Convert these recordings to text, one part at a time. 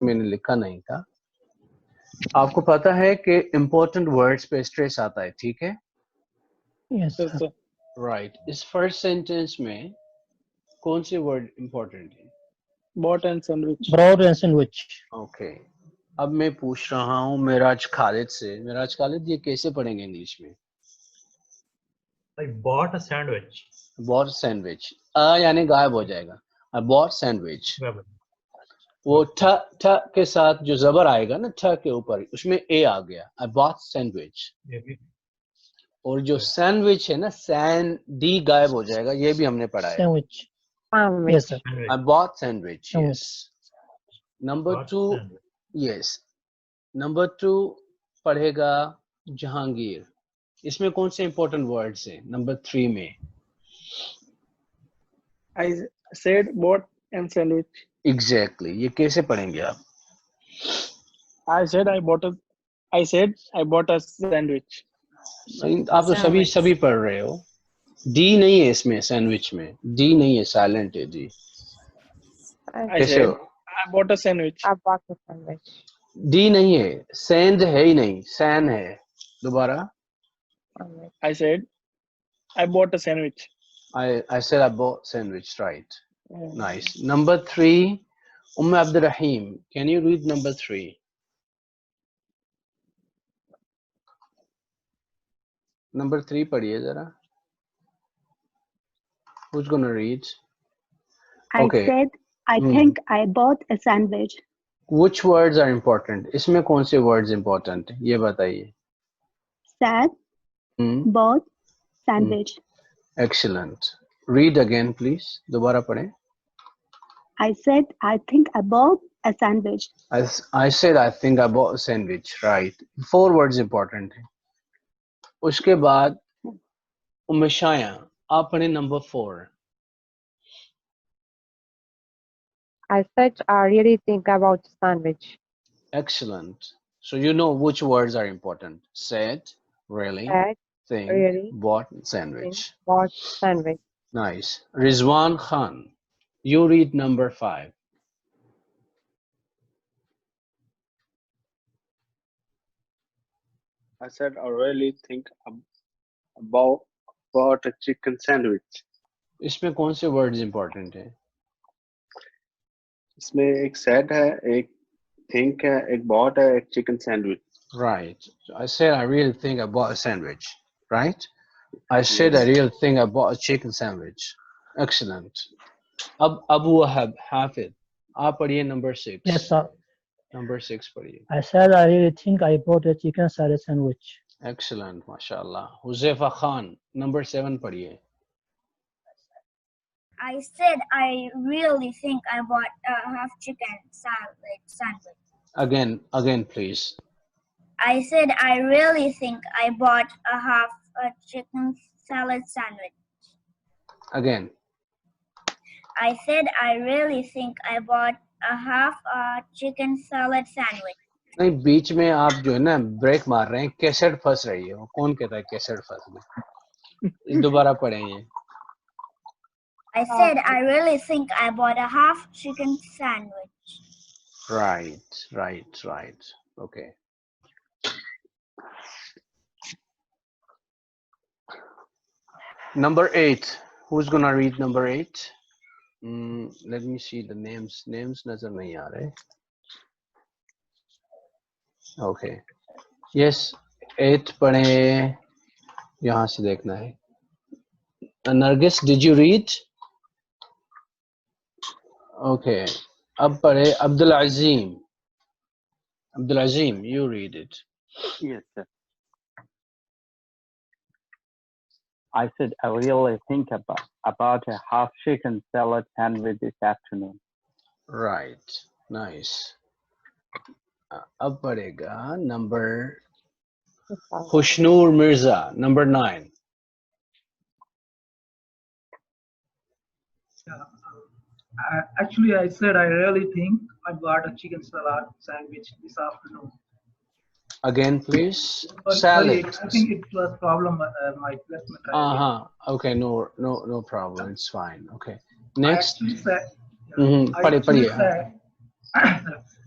میں نے لکھا نہیں تھا. آپ کو پتا ہے کہ امپورٹنٹ ورڈز پہ اسٹریس آتا ہے, ٹھیک ہے؟ Yes, sir. رائٹ. اس فرسٹ سینٹینس میں کون سے ورڈ امپورٹنٹ ہیں؟ Bought and sandwich. Broad and sandwich. Okay. اب میں پوچھ رہا ہوں معراج خالد سے. معراج خالد, یہ کیسے پڑھیں گے انگلش میں؟ I bought a sandwich. Bought sandwich. یعنی غائب ہو جائے گا. Boat sandwich. وہ ٹھ کے ساتھ جو زبر آئے گا نا ٹھ کے اوپر, اس میں اے آ گیا. Bought sandwich. اور جو سینڈوچ ہے نا سین ڈی غائب ہو جائے گا, یہ بھی ہم نے پڑھا ہے. Sandwich. Yes, sir. Bought sandwich. Yes. Number Bought 2. sandwich. Yes. Number 2 پڑھے گا جہانگیر. اس میں کون سے امپورٹنٹ ورڈز ہیں نمبر 3 میں؟ I said bought and sandwich. Exactly. یہ کیسے پڑھیں گے آپ؟ I said I bought a sandwich. آپ تو سبھی پڑھ رہے ہو. ڈی نہیں ہے اس میں, سینڈوچ میں ڈی نہیں ہے, سائلنٹ ہے جی. I کیسے said who? I bought a sandwich. I bought a sandwich. D نہیں ہے, سیند ہے ہی نہیں, سین ہے. دوبارہ. Sandwich. I said I bought a sandwich. I said I bought sandwich, right. Nice. Number 3, Abdurrahim. Can you read number 3? Number 3 پڑھیے ذرا. Who's gonna read? I Okay. said, I think I bought a sandwich. Which words are important? اس میں کون سے words important ہیں یہ بتائیے. Said, bought, sandwich. Excellent. Read again please. دوبارہ پڑھیں. I said, I think I bought a sandwich. I said I think I bought a sandwich. Right. 4 words important ہیں. اس کے بعد شایہ آپ پڑھیں number 4. I said I really think about a sandwich. Excellent. So you know which words are important. Said, really, Said, think, really, bought, think, sandwich. bought sandwich. Nice. Rizwan Khan, you read number 5. I said I really think about a chicken sandwich. اس میں کون سے words important ہیں؟ اس میں ایک said ہے, ایک think ہے, ایک bought ہے, ایک chicken sandwich. Right. So I said I really think I bought a sandwich. Right? I said I really think I bought a chicken sandwich. Excellent. اب Abu Wahab, Hafid, آپ پڑھیے number 6. Yes, sir. Number 6 پڑھیے. I said I really think I bought a chicken salad sandwich. Excellent, mashallah. Huzaifa Khan, number 7 پڑھیے. I said I really think I bought a half chicken salad sandwich. Again, please. I said I really think I bought a chicken salad sandwich. Again. I said I really think I bought a chicken salad sandwich. نہیں بیچ میں آپ جو ہے نا break مار رہے ہیں, cassette پھنس رہی ہے. کون کہتا ہے کیسٹ پھنس گئی؟ دوبارہ پڑھیں یہ. I said I really think I bought a half chicken sandwich. Right. Okay. Number 8. Who's gonna read number 8? Let me see the names. Names nazar nahi aa rahe. Okay. Yes. 8 پڑھیں. یہاں سے دیکھنا ہے. Nargis, did you read? Okay. اب پڑھے Abdul Azim. Abdul Azim, you read it. Yes, sir. I said I really think about a half chicken salad sandwich this afternoon. Right. Nice. اب پڑھے گا number Khushnur Mirza, number 9. Actually, I said I really think I bought a chicken salad sandwich this afternoon. Again, please. Sorry, Salad. I think it was problem my placement. Okay, no problem. It's fine. Okay. Next. I actually said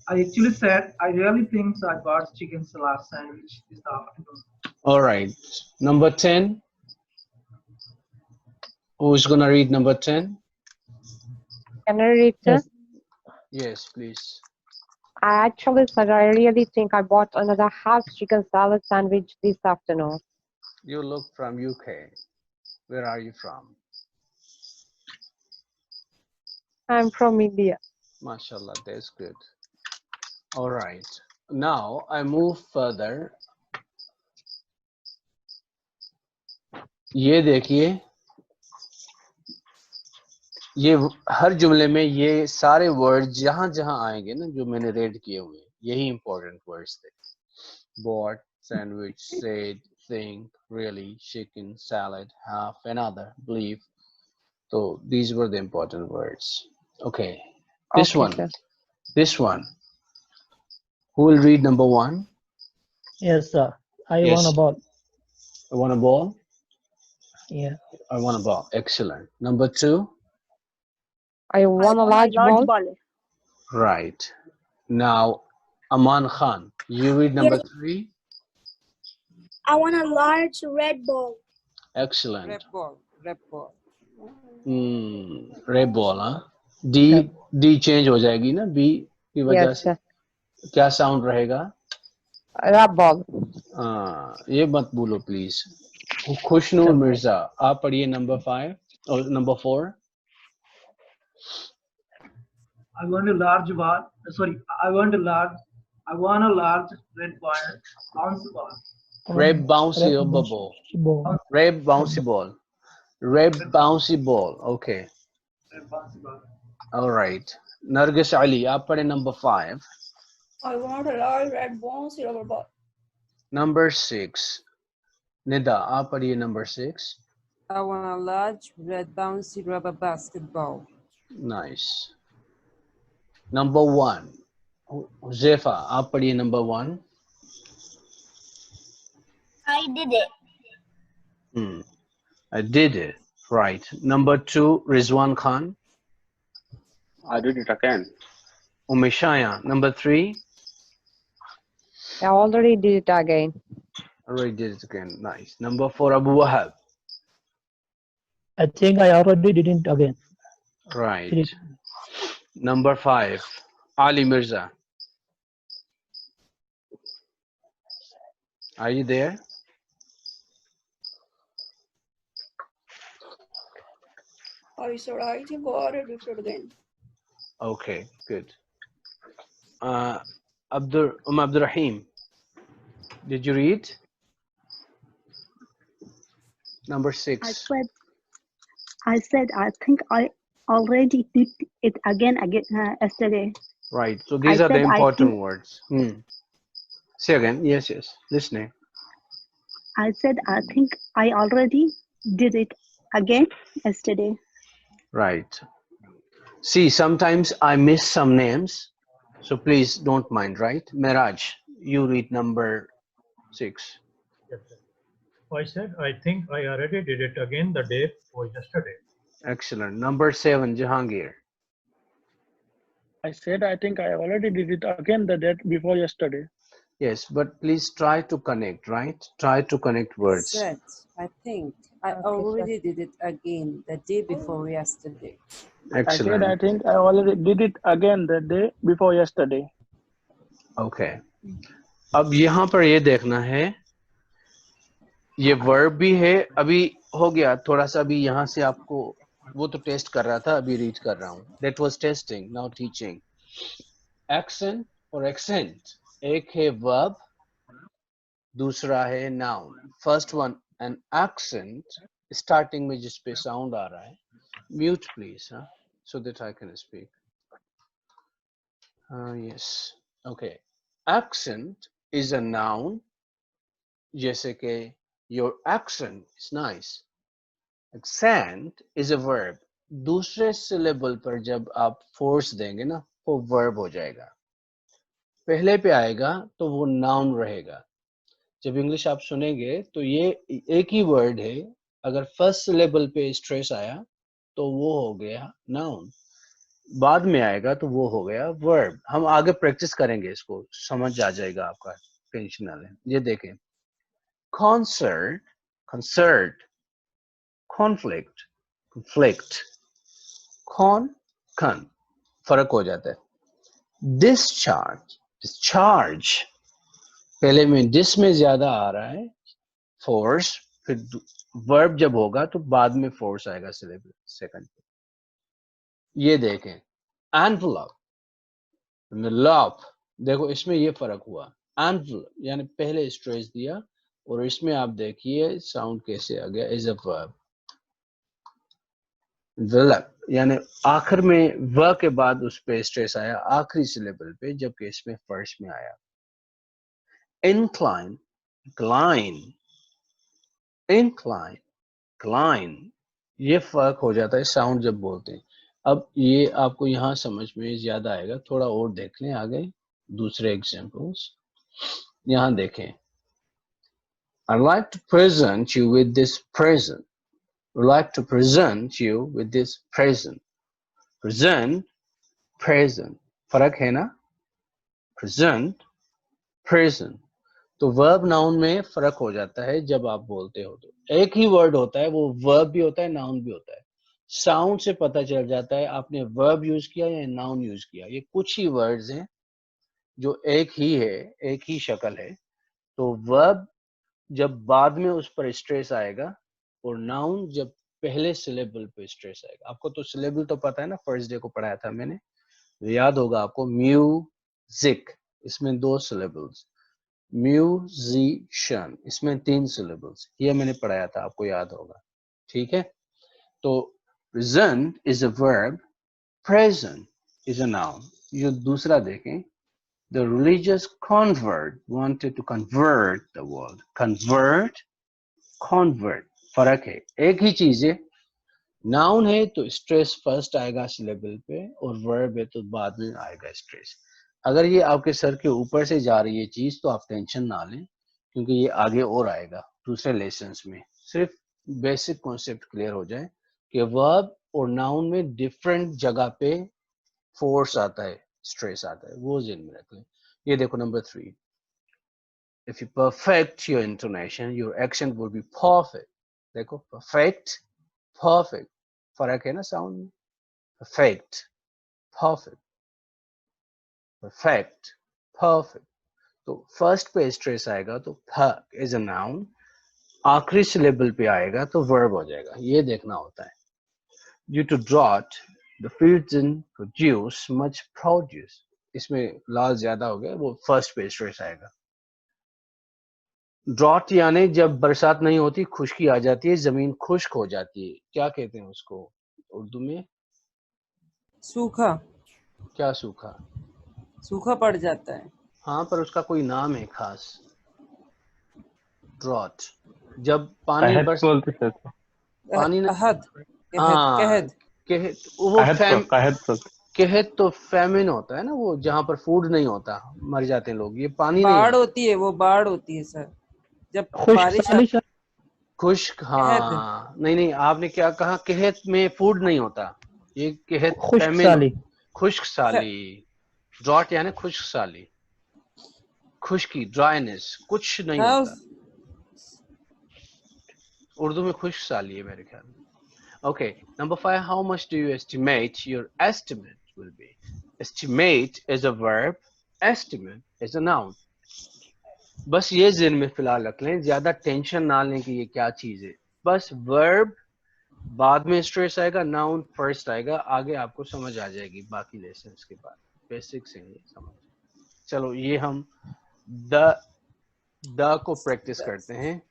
I actually said I really think I bought chicken salad sandwich this afternoon. All right. Number 10. Who's gonna read number 10? Can I read Yes. it? Yes, please. I actually said I really think I bought another half chicken salad sandwich this afternoon. You look from UK. Where are you from? I'm from India. MashaAllah, that's good. All right. Now I move further. ये देखिए, ये हर जुमले में ये सारे word जहां जहां आएंगे ना जो मैंने रेड किए हुए हैं, यही इंपॉर्टेंट वर्ड्स थे. Bought, sandwich, said, think, really, chicken, salad, half, another, believe. So these were the important words. Okay. This Okay, one. sir. This one. Who will read number 1? Yes, sir. I Yes. want a ball. I want a ball. Yeah. I want a ball. Excellent. Number 2. I want a large ball. Right. Now, Aman Khan, you read number 3. I want a large red ball. Excellent. Red ball. Red ball. Red ball, huh? D change हो जाएगी ना B की वजह Yes, से. sir. क्या sound रहेगा? Red ball. ये मत बोलो प्लीज. खुशनूर मिर्जा, आप पढ़िए नंबर 5 और number 4. I want a large ball. Sorry, I want a large red ball, bouncy ball. Red bouncy ball. Red bouncy ball. Red bouncy ball. Okay. Red bouncy ball. All right. Nargis Ali, आप पढ़े number 5. I want a large red bouncy rubber ball. Number 6. Nida, आप पढ़िए number 6. I want a large red bouncy rubber basketball. Nice. Number 1. Zefa, आप पढ़िए number 1. I did it. I did it. Right. Number 2, Rizwan Khan. I did it again. Umeshaya. Number 3. I already did it again. Already did it again. Nice. Number 4, Abu Wahab. I think I already did it again. Right. Number 5, Ali Mirza. Are you there? I said I think I already did it again. Okay, good. Abdur Rahim, did you read? Number 6. I said I think I already did it again yesterday. Right. So these are the important words. Say again. Yes. Listening. I said I think I already did it again yesterday. Right. See, sometimes I miss some names, so please don't mind, right? Miraj, you read number 6. Yes, sir. I said, I think I already did it again the day before yesterday. Excellent. Number 7, Jahangir. I said I think I already did it again the day before yesterday. Yes, but please try to connect, right? Try to connect words. Said, I think I already did it again the day before yesterday. Excellent. I said I think I already did it again the day before yesterday. Okay. अब यहाँ पर ये देखना है, ये verb भी है, अभी हो गया थोड़ा सा. अभी यहाँ से आपको वो तो टेस्ट कर रहा था, अभी रीड कर रहा हूँ. That was testing, now teaching. Accent और accent, एक है verb, दूसरा है noun. First one, an accent, starting में जिस पे sound आ रहा है. Mute please, huh? So that I can speak. Yes. Okay. Accent is a noun. जैसे कि your accent is nice. Accent is a verb. दूसरे syllable पर जब आप force देंगे ना, वो verb हो जाएगा. पहले पे आएगा तो वो noun रहेगा. जब इंग्लिश आप सुनेंगे तो ये एक ही वर्ड है. अगर फर्स्ट syllable पे stress आया तो वो हो गया noun. बाद में आएगा तो वो हो गया वर्ब. हम आगे प्रैक्टिस करेंगे, इसको समझ आ जाएगा आपका, टेंशन ना लें. ये देखें, concert, concert, conflict, conflict, con, फर्क हो जाता है. discharge, discharge, पहले में डिस में ज्यादा आ रहा है, फोर्स, फिर वर्ब जब होगा तो बाद में फोर्स आएगा सिलेबल सेकंड पे. ये देखें, envelope, envelope, देखो इसमें ये फर्क हुआ. envelope यानी पहले स्ट्रेस दिया, और इसमें आप देखिए साउंड कैसे आ गया, इज अ वर्ब. envelope यानी आखिर में व के बाद उस पे स्ट्रेस आया आखिरी सिलेबल पे, जबकि इसमें फर्स्ट में आया. incline, incline, incline, incline, ये फर्क हो जाता है साउंड जब बोलते हैं. अब ये आपको यहाँ समझ में ज्यादा आएगा, थोड़ा और देख लें आगे दूसरे एग्जांपल्स. यहाँ देखें, I'd like to present you with this present. I'd like to present you with this present. Present, present, फर्क है ना? Present, present. तो वर्ब नाउन में फर्क हो जाता है जब आप बोलते हो तो. एक ही वर्ड होता है, वो वर्ब भी होता है, नाउन भी होता है. साउंड से पता चल जाता है आपने वर्ब यूज किया या नाउन यूज किया. ये कुछ ही वर्ड्स हैं जो एक ही है, एक ही शक्ल है. तो वर्ब जब बाद में उस पर स्ट्रेस आएगा, और नाउन जब पहले सिलेबल पे स्ट्रेस आएगा. आपको तो सिलेबल तो पता है ना, फर्स्ट डे को पढ़ाया था मैंने, याद होगा आपको. म्यूजिक, इसमें 2 सिलेबल्स. म्यूजिशियन, इसमें 3 सिलेबल्स. ये मैंने पढ़ाया था, आपको याद होगा. ठीक है. तो present is a verb, present is a noun. ये दूसरा देखें, the religious convert wanted to convert the world. convert, convert, फर्क है, एक ही चीज है. नाउन है तो स्ट्रेस फर्स्ट आएगा सिलेबल पे, और वर्ब है तो बाद में आएगा स्ट्रेस. अगर ये आपके सर के ऊपर से जा रही है चीज तो आप टेंशन ना लें, क्योंकि ये आगे और आएगा दूसरे लेसन्स में. सिर्फ बेसिक कॉन्सेप्ट क्लियर हो जाए कि वर्ब और नाउन में डिफरेंट जगह पे फोर्स आता है, स्ट्रेस आता है, वो ज़हन में रख लें. ये देखो number 3, if you perfect your intonation your accent will be perfect. देखो perfect, perfect, फर्क है ना साउंड में. perfect, perfect, perfect, perfect. तो फर्स्ट पे स्ट्रेस आएगा तो फ इज अ नाउन, आखिरी सिलेबल पे आएगा तो वर्ब हो जाएगा. ये देखना होता है. due to drought the fields didn't produce much produce. इसमें लाल ज्यादा हो गया, वो फर्स्ट पे स्ट्रेस आएगा. ड्रॉट यानी जब बरसात नहीं होती, खुश्की आ जाती है, जमीन खुश्क हो जाती है. क्या कहते हैं उसको उर्दू में? सूखा. क्या सूखा? सूखा पड़ जाता है. हाँ, पर उसका कोई नाम है खास. ड्रॉट जब पानी बरस पानी न... अहद, कहत, वो कहत तो फेमिन होता है ना, वो जहाँ पर फूड नहीं होता, मर जाते हैं लोग. ये पानी नहीं बाढ़ होती है, वो बाढ़ होती है सर, जब बारिश खुश्क. हाँ नहीं, आपने क्या कहा? कहत में फूड नहीं होता, ये कहत फेमिन, खुश्क साली. ड्रॉट यानी खुश्क साली, खुश्की, ड्राइनेस, कुछ नहीं होता. उर्दू में खुश्क साली है मेरे ख्याल में. Okay, number 5, how much do you estimate your estimate will be? Estimate is a verb, estimate is a noun. बस ये ज़हन में फिलहाल रख लें, ज्यादा टेंशन ना लें कि ये क्या चीज है. बस वर्ब बाद में स्ट्रेस आएगा, नाउन फर्स्ट आएगा. आगे आपको समझ आ जाएगी बाकी लेसन्स के बाद, बेसिक्स हैं ये समझ. चलो ये हम द को प्रैक्टिस करते हैं.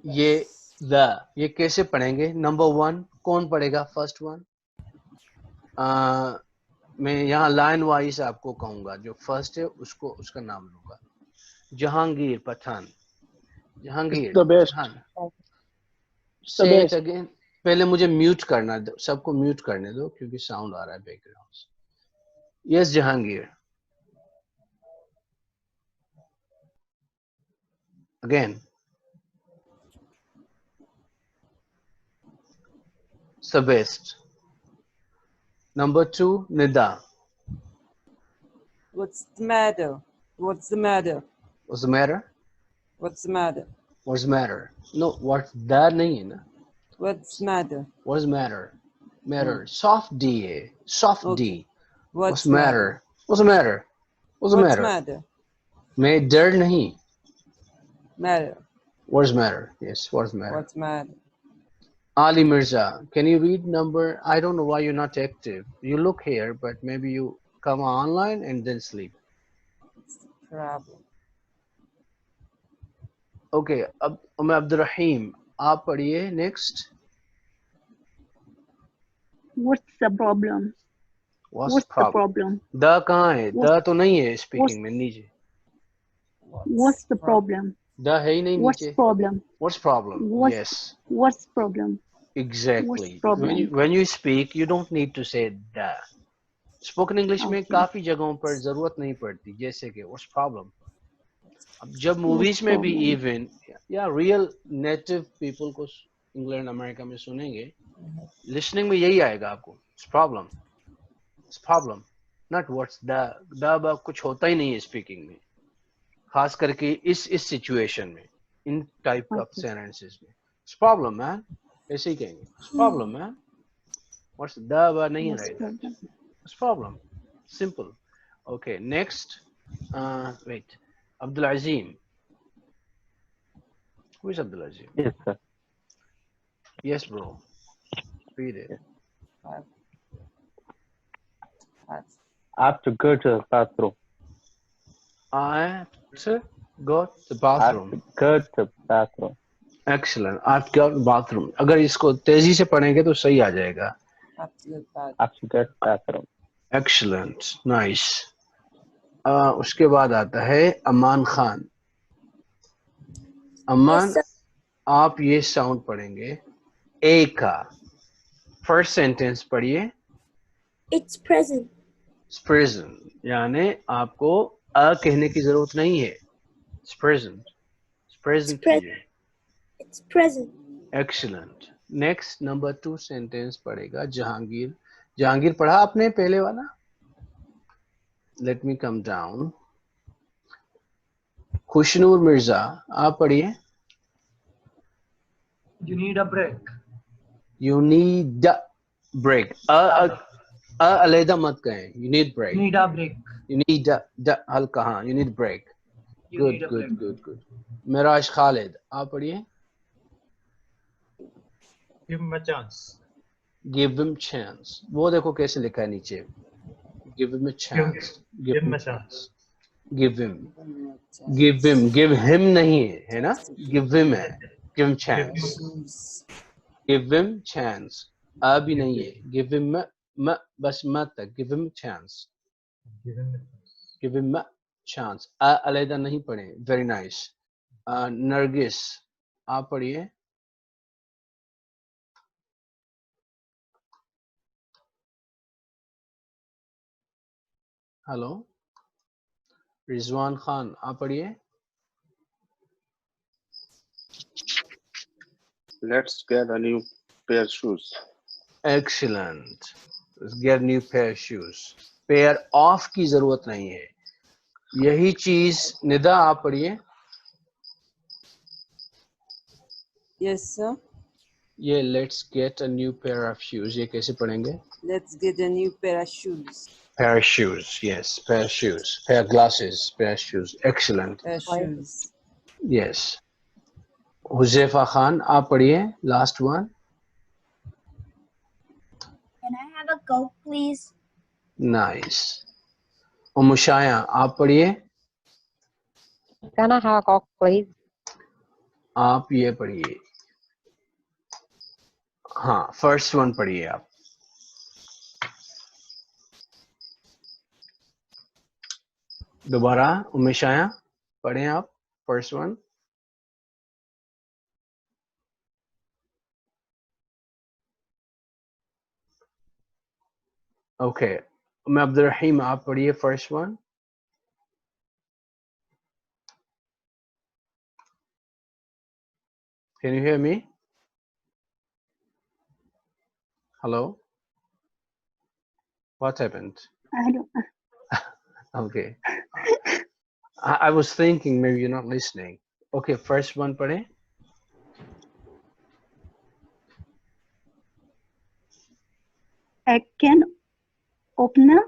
ये कैसे पढ़ेंगे? नंबर 1 कौन पढ़ेगा? First one. मैं यहाँ लाइन वाइज आपको कहूंगा, जो फर्स्ट है उसको उसका नाम लूंगा. जहांगीर पठान. जहांगीर पठान. से इट अगेन. पहले मुझे म्यूट करना दो, सबको म्यूट करने दो क्योंकि साउंड आ रहा है बैकग्राउंड से. Yes Jahangir. Again. The best. Number 2, Nida. What's the matter? What's the matter? What's the matter? What's the matter? What's the matter? No, what's the नहीं है ना. What's the matter? What's the matter? Matter. Soft D है. Soft D. What's the matter? What's the matter? What's the matter? Matter? मैं डर नहीं. Matter. What's the matter? Yes, what's the matter? What's the matter? Ali Mirza, can you read number? I don't know why you're not active. You look here, but maybe you come online and then sleep. It's the problem. Okay, अब Abdul Rahim, आप पढ़िए next. What's the problem? What's What's the the problem? The कहाँ है? The तो नहीं है speaking में नीचे. What's the problem? द है ही नहीं What's नीचे. problem? What's problem? What's- Yes, What's problem? exactly. What's problem? When you speak, you don't need to say the. Spoken English में Okay. काफी जगहों पर जरूरत नहीं पड़ती, जैसे कि what's problem. अब जब मूवीज में भी problem? इवन या रियल नेटिव पीपल को इंग्लैंड अमेरिका में सुनेंगे, लिसनिंग में यही आएगा आपको. It's problem. It's problem. Not what's the कुछ होता ही नहीं है स्पीकिंग में, खास करके इस सिचुएशन में, इन टाइप ऑफ सेंटेंसेस में. It's problem, man. ऐसे ही कहेंगे. It's problem, man. What's the नहीं What's रहेगा. problem? It's problem. Simple. Okay, next. Wait. Abdul Azim. Who is Abdul Azim? Yes, sir. Yes, bro. Read it. I have to go to the bathroom. I have to go to the I have bathroom. to go to the bathroom. Excellent. I have to go to the bathroom. अगर इसको तेजी से पढ़ेंगे तो सही आ जाएगा. Absolute I bad. have to go to the bathroom. Excellent. Nice. उसके बाद आता है अमान खान. अमान, आप ये साउंड पढ़ेंगे ए का. फर्स्ट सेंटेंस पढ़िए. It's present. It's present. यानी आपको अ कहने की जरूरत नहीं है. It's present. It's present to you. It's present. Excellent. Next, number 2 sentence पढ़ेगा जहांगीर. जहांगीर पढ़ा आपने पहले वाला? Let me come down. खुशनूर Mirza, आप पढ़िए. You need a break. You need a break. अलहदा मत कहें. You need break. You need a break. You need हल्का हाँ. You need break. You Good, need a good, break. good, good. Miraj Khalid, आप पढ़िए. Give him a chance. Give him chance. वो देखो कैसे लिखा है नीचे. Give him a chance. Give him a chance. Give him. Give him. Give him नहीं है ना? Give him है. Give him chance. Give him chance. अभी नहीं है. Give him बस मत तक. Give him chance. Give him a chance. Give him chance. अलहदा नहीं पढ़े. Very nice. नरगिस, आप पढ़िए. हेलो. रिजवान खान, आप पढ़िए. Let's get a new pair of shoes. Excellent. Let's get new pair of shoes. Pair off की जरूरत नहीं है. यही चीज निदा आप पढ़िए. Yes, sir. ये let's get a new pair of shoes, ये कैसे पढ़ेंगे? Let's get a new pair of shoes. Pair of shoes, yes, pair of shoes. Pair of glasses, pair of shoes. Excellent. Pair of shoes. Yes. Huzaifa Khan, आप पढ़िए. Last one. Can I have a Coke, please? Nice. मुशाया, आप पढ़िए. Can I have a Coke, please? आप ये पढ़िए. हाँ, first one पढ़िए आप. दोबारा उमेशाया पढ़ें आप. First one. Okay. Abdul Rahim, आप पढ़िए first one. Can you hear me? Hello? What happened? I don't. Okay. I was thinking maybe you're not listening. Okay, first one padhe. A can opener.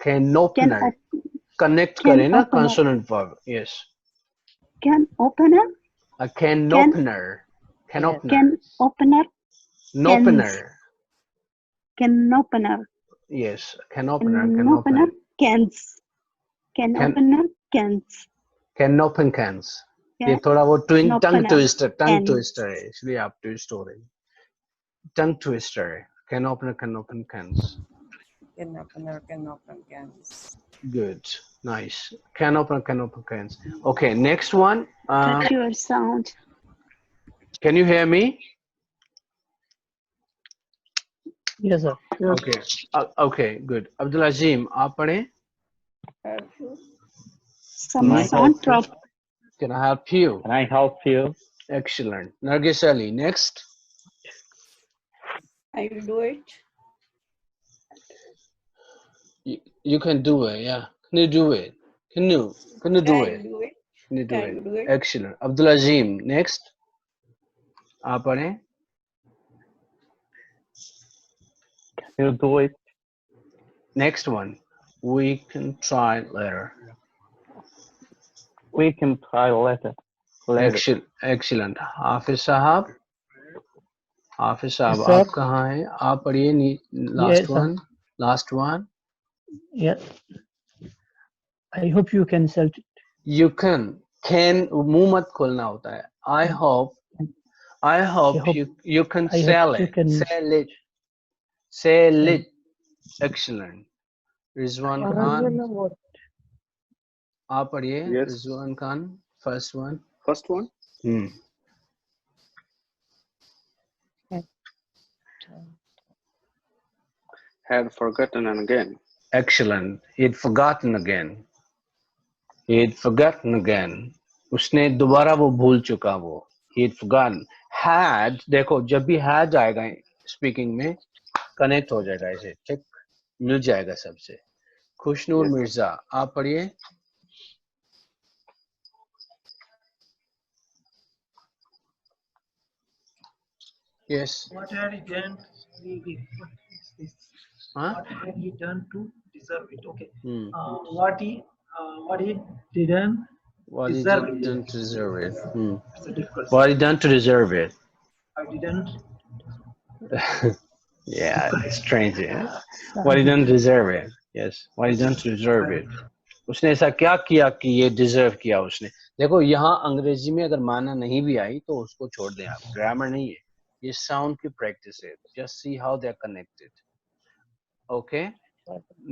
Can opener. Connect can kare na opener. consonant verb. Yes. Can opener. A can Can- opener. Can Yes. opener. Can opener. Opener. Can opener. Yes. Can opener. Can Can opener. open. Cans. Can Can- opener. Cans. Can open cans. ये Can थोड़ा वो tongue opener. twister, tongue Can. twister है, इसलिए आप twist हो रहे हैं. Tongue twister है. Can open cans. Can open cans. Good, nice. Can open cans. Okay, next one. Touch your sound. Can you hear me? Yes, sir. Okay. Okay, good. Abdul Azim, आप पढ़ें? Some Can I sound help drop. Can I help you? Can I help you? Excellent. Nargis Ali, next. I will do it. You can do it, yeah. Can you do it? Can you do Can it? do it. Can you do Can it? do it. Excellent. Abdul Azim, next. आप पढ़ें? Can you do it? Next one. We can try later. We can try later. Excellent. Hafiz Sahab. Hafiz Sahab, Yes, sir. आप कहाँ हैं? आप पढ़िए last Yes, sir. one. Last one. Yeah. I hope you can search it. You can मुंह मत खोलना होता है. I hope hope- you can I hope sell you it. can- Sell it. Excellent. Rizwan Khan, आप पढ़िए. Yes. Rizwan Khan, first one. First one. Had forgotten again. Excellent. He'd forgotten again. He'd forgotten again. उसने दोबारा वो भूल चुका वो. He'd forgotten. Had, देखो जब भी had आएगा स्पीकिंग में कनेक्ट हो जाएगा इसे. ठीक मिल जाएगा सबसे. खुशनूर Yes. मिर्जा, आप पढ़िए. Yes. What had he done? What is this? Huh? What had he done to deserve it? Okay. Hmm. What he didn't What he deserve done it. to deserve it. It's a difficult. What he done to deserve it. I didn't. Yeah, it's strange. Yeah? What he done to deserve it. Yes. What he done to deserve it. उसने ऐसा क्या किया कि ये deserve किया उसने. देखो यहाँ अंग्रेजी में अगर माना नहीं भी आई तो उसको छोड़ दें आप. ग्रामर नहीं है, ये साउंड की प्रैक्टिस है. Just see how they are connected. Okay.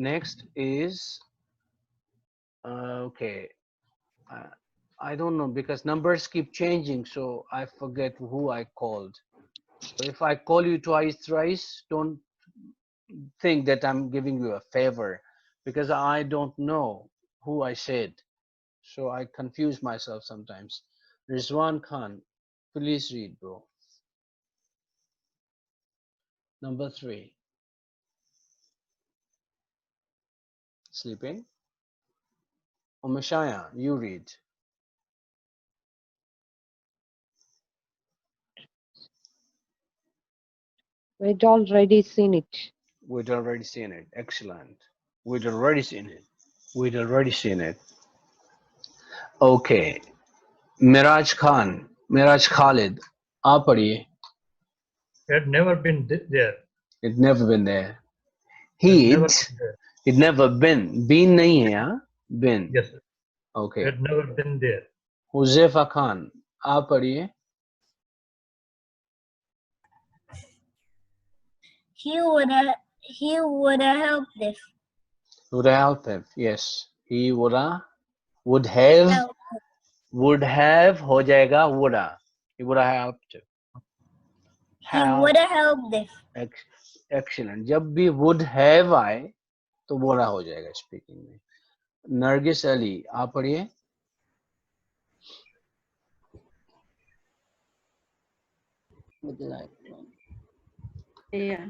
Next is okay. I don't know because numbers keep changing, so I forget who I called. So if I call you twice, thrice, don't think that I'm giving you a favor because I don't know who I said. So I confuse myself sometimes. Rizwan Khan, please read, bro. Number 3. Sleeping? Umashaya, you read. We'd already seen it. We'd already seen it. Excellent. We'd already seen it. We'd already seen it. Okay. Miraj Khan, Miraj Khalid, aap padhiye. Had never been there. It never been there. Had never He'd, been there. it never been. Been nahi hai, huh? Been. Yes, sir. Okay. Had never been there. Huzaifa Khan, aap padhiye. He would have helped if. Would have helped. Yes. He would have हो जाएगा would have. He would have helped. He would have helped if. Excellent. जब भी would have आए तो would have हो जाएगा speaking में. नरगिस अली, आप पढ़िए. Would you like one? Yeah.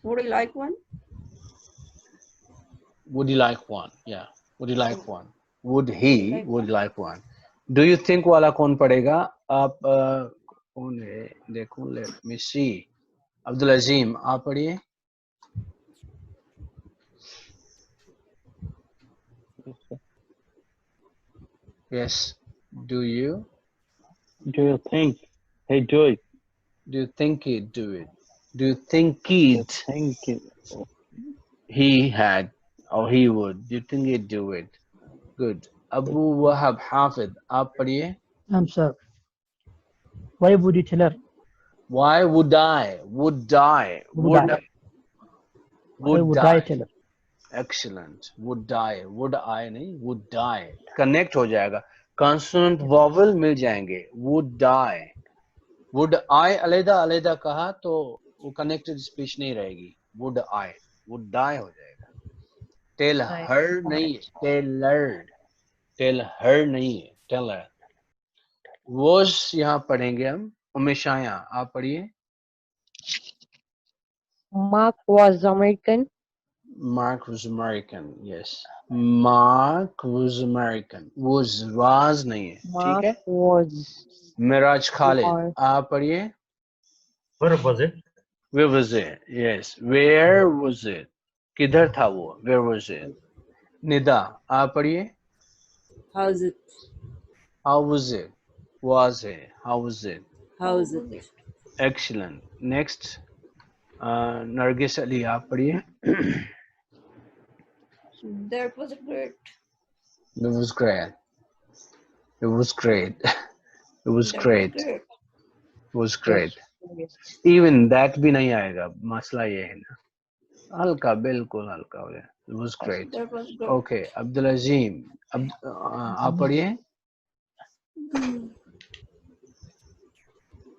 Would you like one? Would you like one? Yeah. Would you like one? Would he? Would you like one? Do you think वाला कौन पढ़ेगा? आप कौन है? देखो, let me see. अब्दुल अजीम, आप पढ़िए. Yes. Do you? Do you think? Hey, Joy. Do you think he'd do it? Do you think he'd? Think it. He had, or he would. Do you think he'd do it? Good. Abu Wahab Hafid, आप पढ़िए. Sir. Why would you tell her? Why would I? Would I? Would I? Why would I tell her? Excellent. Would I? Would I नहीं? Would I? Connect हो जाएगा. Consonant vowel मिल जाएंगे. Would I? Would I अलैदा अलैदा कहा तो वो connected speech नहीं रहेगी. Would I? Would I हो जाएगा. Tell her नहीं है. Tell her. Tell her नहीं है. Tell her. Was यहाँ पढ़ेंगे हम. उमेशाया आप पढ़िए. Mark was American. Mark was American. Yes. Mark was American. Was नहीं है. ठीक है. Mark was. मिराज खालिद आप पढ़िए. Where was it? Where was it? Yes. Where was it? किधर था वो? Where was it? निदा आप पढ़िए. How's it? How was it? Was it? How was it? How's it? Excellent. Next. Nargis Ali आप पढ़िए. That was great. It was great. It was great. It was That great. was great. It was great. Even that भी नहीं आएगा. मसला ये है ना. हल्का बिल्कुल हल्का हो जाए. It was great. That was good. Okay. Abdul Azim. आप पढ़िए.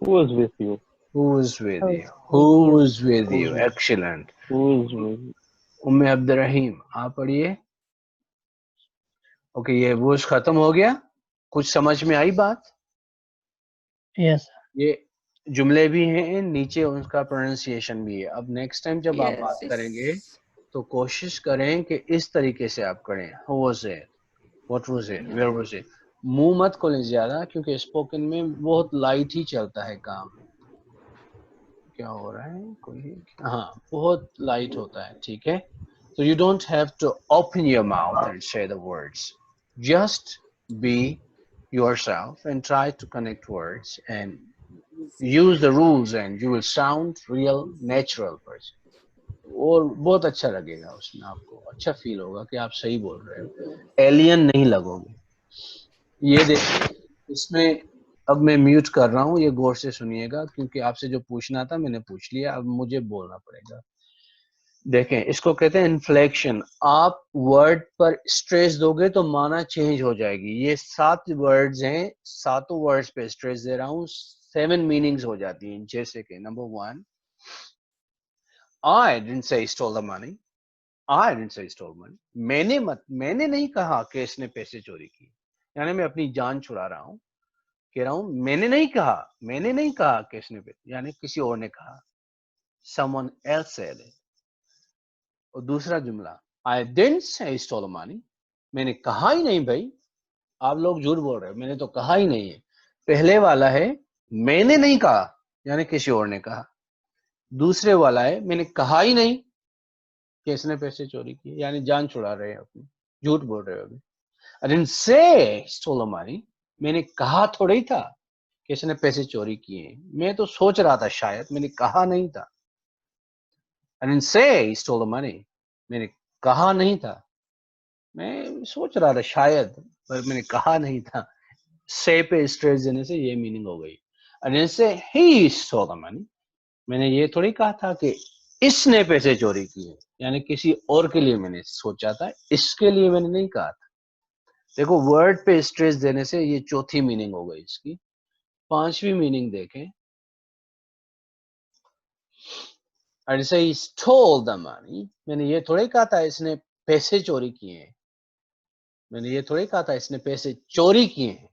Who was with you? Who was with you? Who was with you? Excellent. Who was with you? उम्मे अब्दुर्रहीम आप पढ़िए. ओके ये वोश खत्म हो गया. कुछ समझ में आई बात? Yes. ये जुमले भी हैं नीचे उसका प्रोनाउंसिएशन भी है. अब नेक्स्ट टाइम जब आप बात करेंगे तो कोशिश करें कि इस तरीके से आप करें. Who was it? What was it? Where was it? मुंह मत खोलें ज्यादा क्योंकि स्पोकन में बहुत लाइट ही चलता है काम. क्या हो रहा है कोई? हाँ बहुत लाइट होता है. ठीक है. So you don't have to open your mouth and say the words. Just be yourself and try to connect words and use the rules and you will sound real natural person. और बहुत अच्छा लगेगा उसमें. आपको अच्छा feel होगा कि आप सही बोल रहे हो. एलियन नहीं लगोगे. ये देखिए इसमें अब मैं म्यूट कर रहा हूँ. ये गौर से सुनिएगा क्योंकि आपसे जो पूछना था मैंने पूछ लिया. अब मुझे बोलना पड़ेगा. देखें इसको कहते हैं इन्फ्लेक्शन. आप वर्ड पर स्ट्रेस दोगे तो माना चेंज हो जाएगी. ये 7 वर्ड्स हैं. 7 वर्ड्स पे स्ट्रेस दे रहा हूँ. 7 मीनिंग्स हो जाती हैं. जैसे कि number 1 I didn't say he stole the money. I didn't say he stole money. मैंने नहीं कहा कि इसने पैसे चोरी की. यानी मैं अपनी जान छुड़ा रहा हूँ. कह रहा हूँ मैंने नहीं कहा कि इसने यानी किसी और ने कहा. Someone else said it. और दूसरा जुमला I didn't say he stole the money. मैंने कहा ही नहीं भाई. आप लोग झूठ बोल रहे हो. मैंने तो कहा ही नहीं है. पहले वाला है मैंने नहीं कहा यानी किसी और ने कहा. दूसरे वाला है मैंने कहा ही नहीं कि इसने पैसे चोरी किए यानी जान छुड़ा रहे हैं अपनी. झूठ बोल रहे हो अभी. I didn't say he stole the money. मैंने कहा थोड़ा ही था कि इसने पैसे चोरी किए. मैं तो सोच रहा था शायद. मैंने कहा नहीं था. I didn't say he stole the money. मैंने कहा नहीं था. मैं सोच रहा था शायद पर मैंने कहा नहीं था. से पे स्ट्रेस देने से ये मीनिंग हो गई. I didn't say he stole the money. मैंने ये थोड़ी कहा था कि इसने पैसे चोरी किए यानी किसी और के लिए मैंने सोचा था. इसके लिए मैंने नहीं कहा था. देखो वर्ड पे स्ट्रेस देने से ये चौथी मीनिंग हो गई इसकी. पांचवी मीनिंग देखें. I didn't say he stole the money. मैंने ये थोड़ी कहा था इसने पैसे चोरी किए हैं. मैंने ये थोड़ी कहा था इसने पैसे चोरी किए हैं.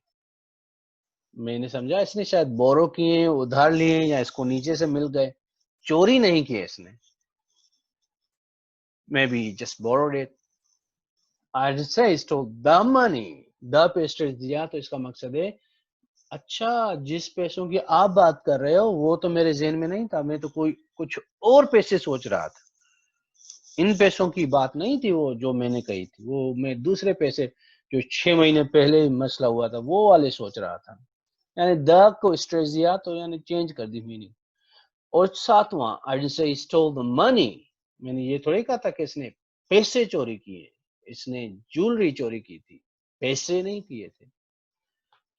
मैंने समझा इसने शायद बोरो किए, उधार लिए या इसको नीचे से मिल गए. चोरी नहीं किए इसने. Maybe he just borrowed it. I say stole the money. The पे स्ट्रेस दिया तो इसका मकसद है अच्छा जिस पैसों की आप बात कर रहे हो वो तो मेरे ज़हन में नहीं था, मैं तो कोई कुछ और पैसे सोच रहा था, इन पैसों की बात नहीं थी वो जो मैंने कही थी, वो मैं दूसरे पैसे जो 6 महीने पहले मसला हुआ था वो वाले सोच रहा था। यानी द को स्ट्रेस दिया तो यानी चेंज कर दी मीनिंग। और सातवां I didn't say he stole the money, मैंने ये थोड़ी कहा था कि इसने पैसे चोरी किए, इसने ज्वेलरी चोरी की थी, पैसे नहीं किए थे।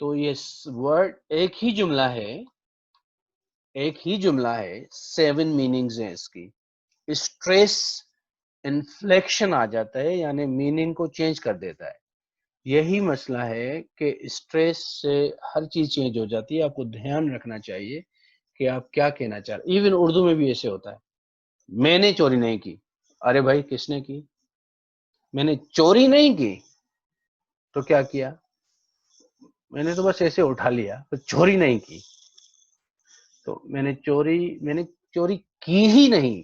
तो ये वर्ड एक ही जुमला है, 7 मीनिंग्स हैं इसकी। स्ट्रेस इन्फ्लेक्शन आ जाता है यानी मीनिंग को चेंज कर देता है। यही मसला है कि स्ट्रेस से हर चीज चेंज हो जाती है। आपको ध्यान रखना चाहिए कि आप क्या कहना चाह रहे। इवन उर्दू में भी ऐसे होता है, मैंने चोरी नहीं की, अरे भाई किसने की? मैंने चोरी नहीं की तो क्या किया? मैंने तो बस ऐसे उठा लिया, तो चोरी नहीं की। तो मैंने चोरी की ही नहीं,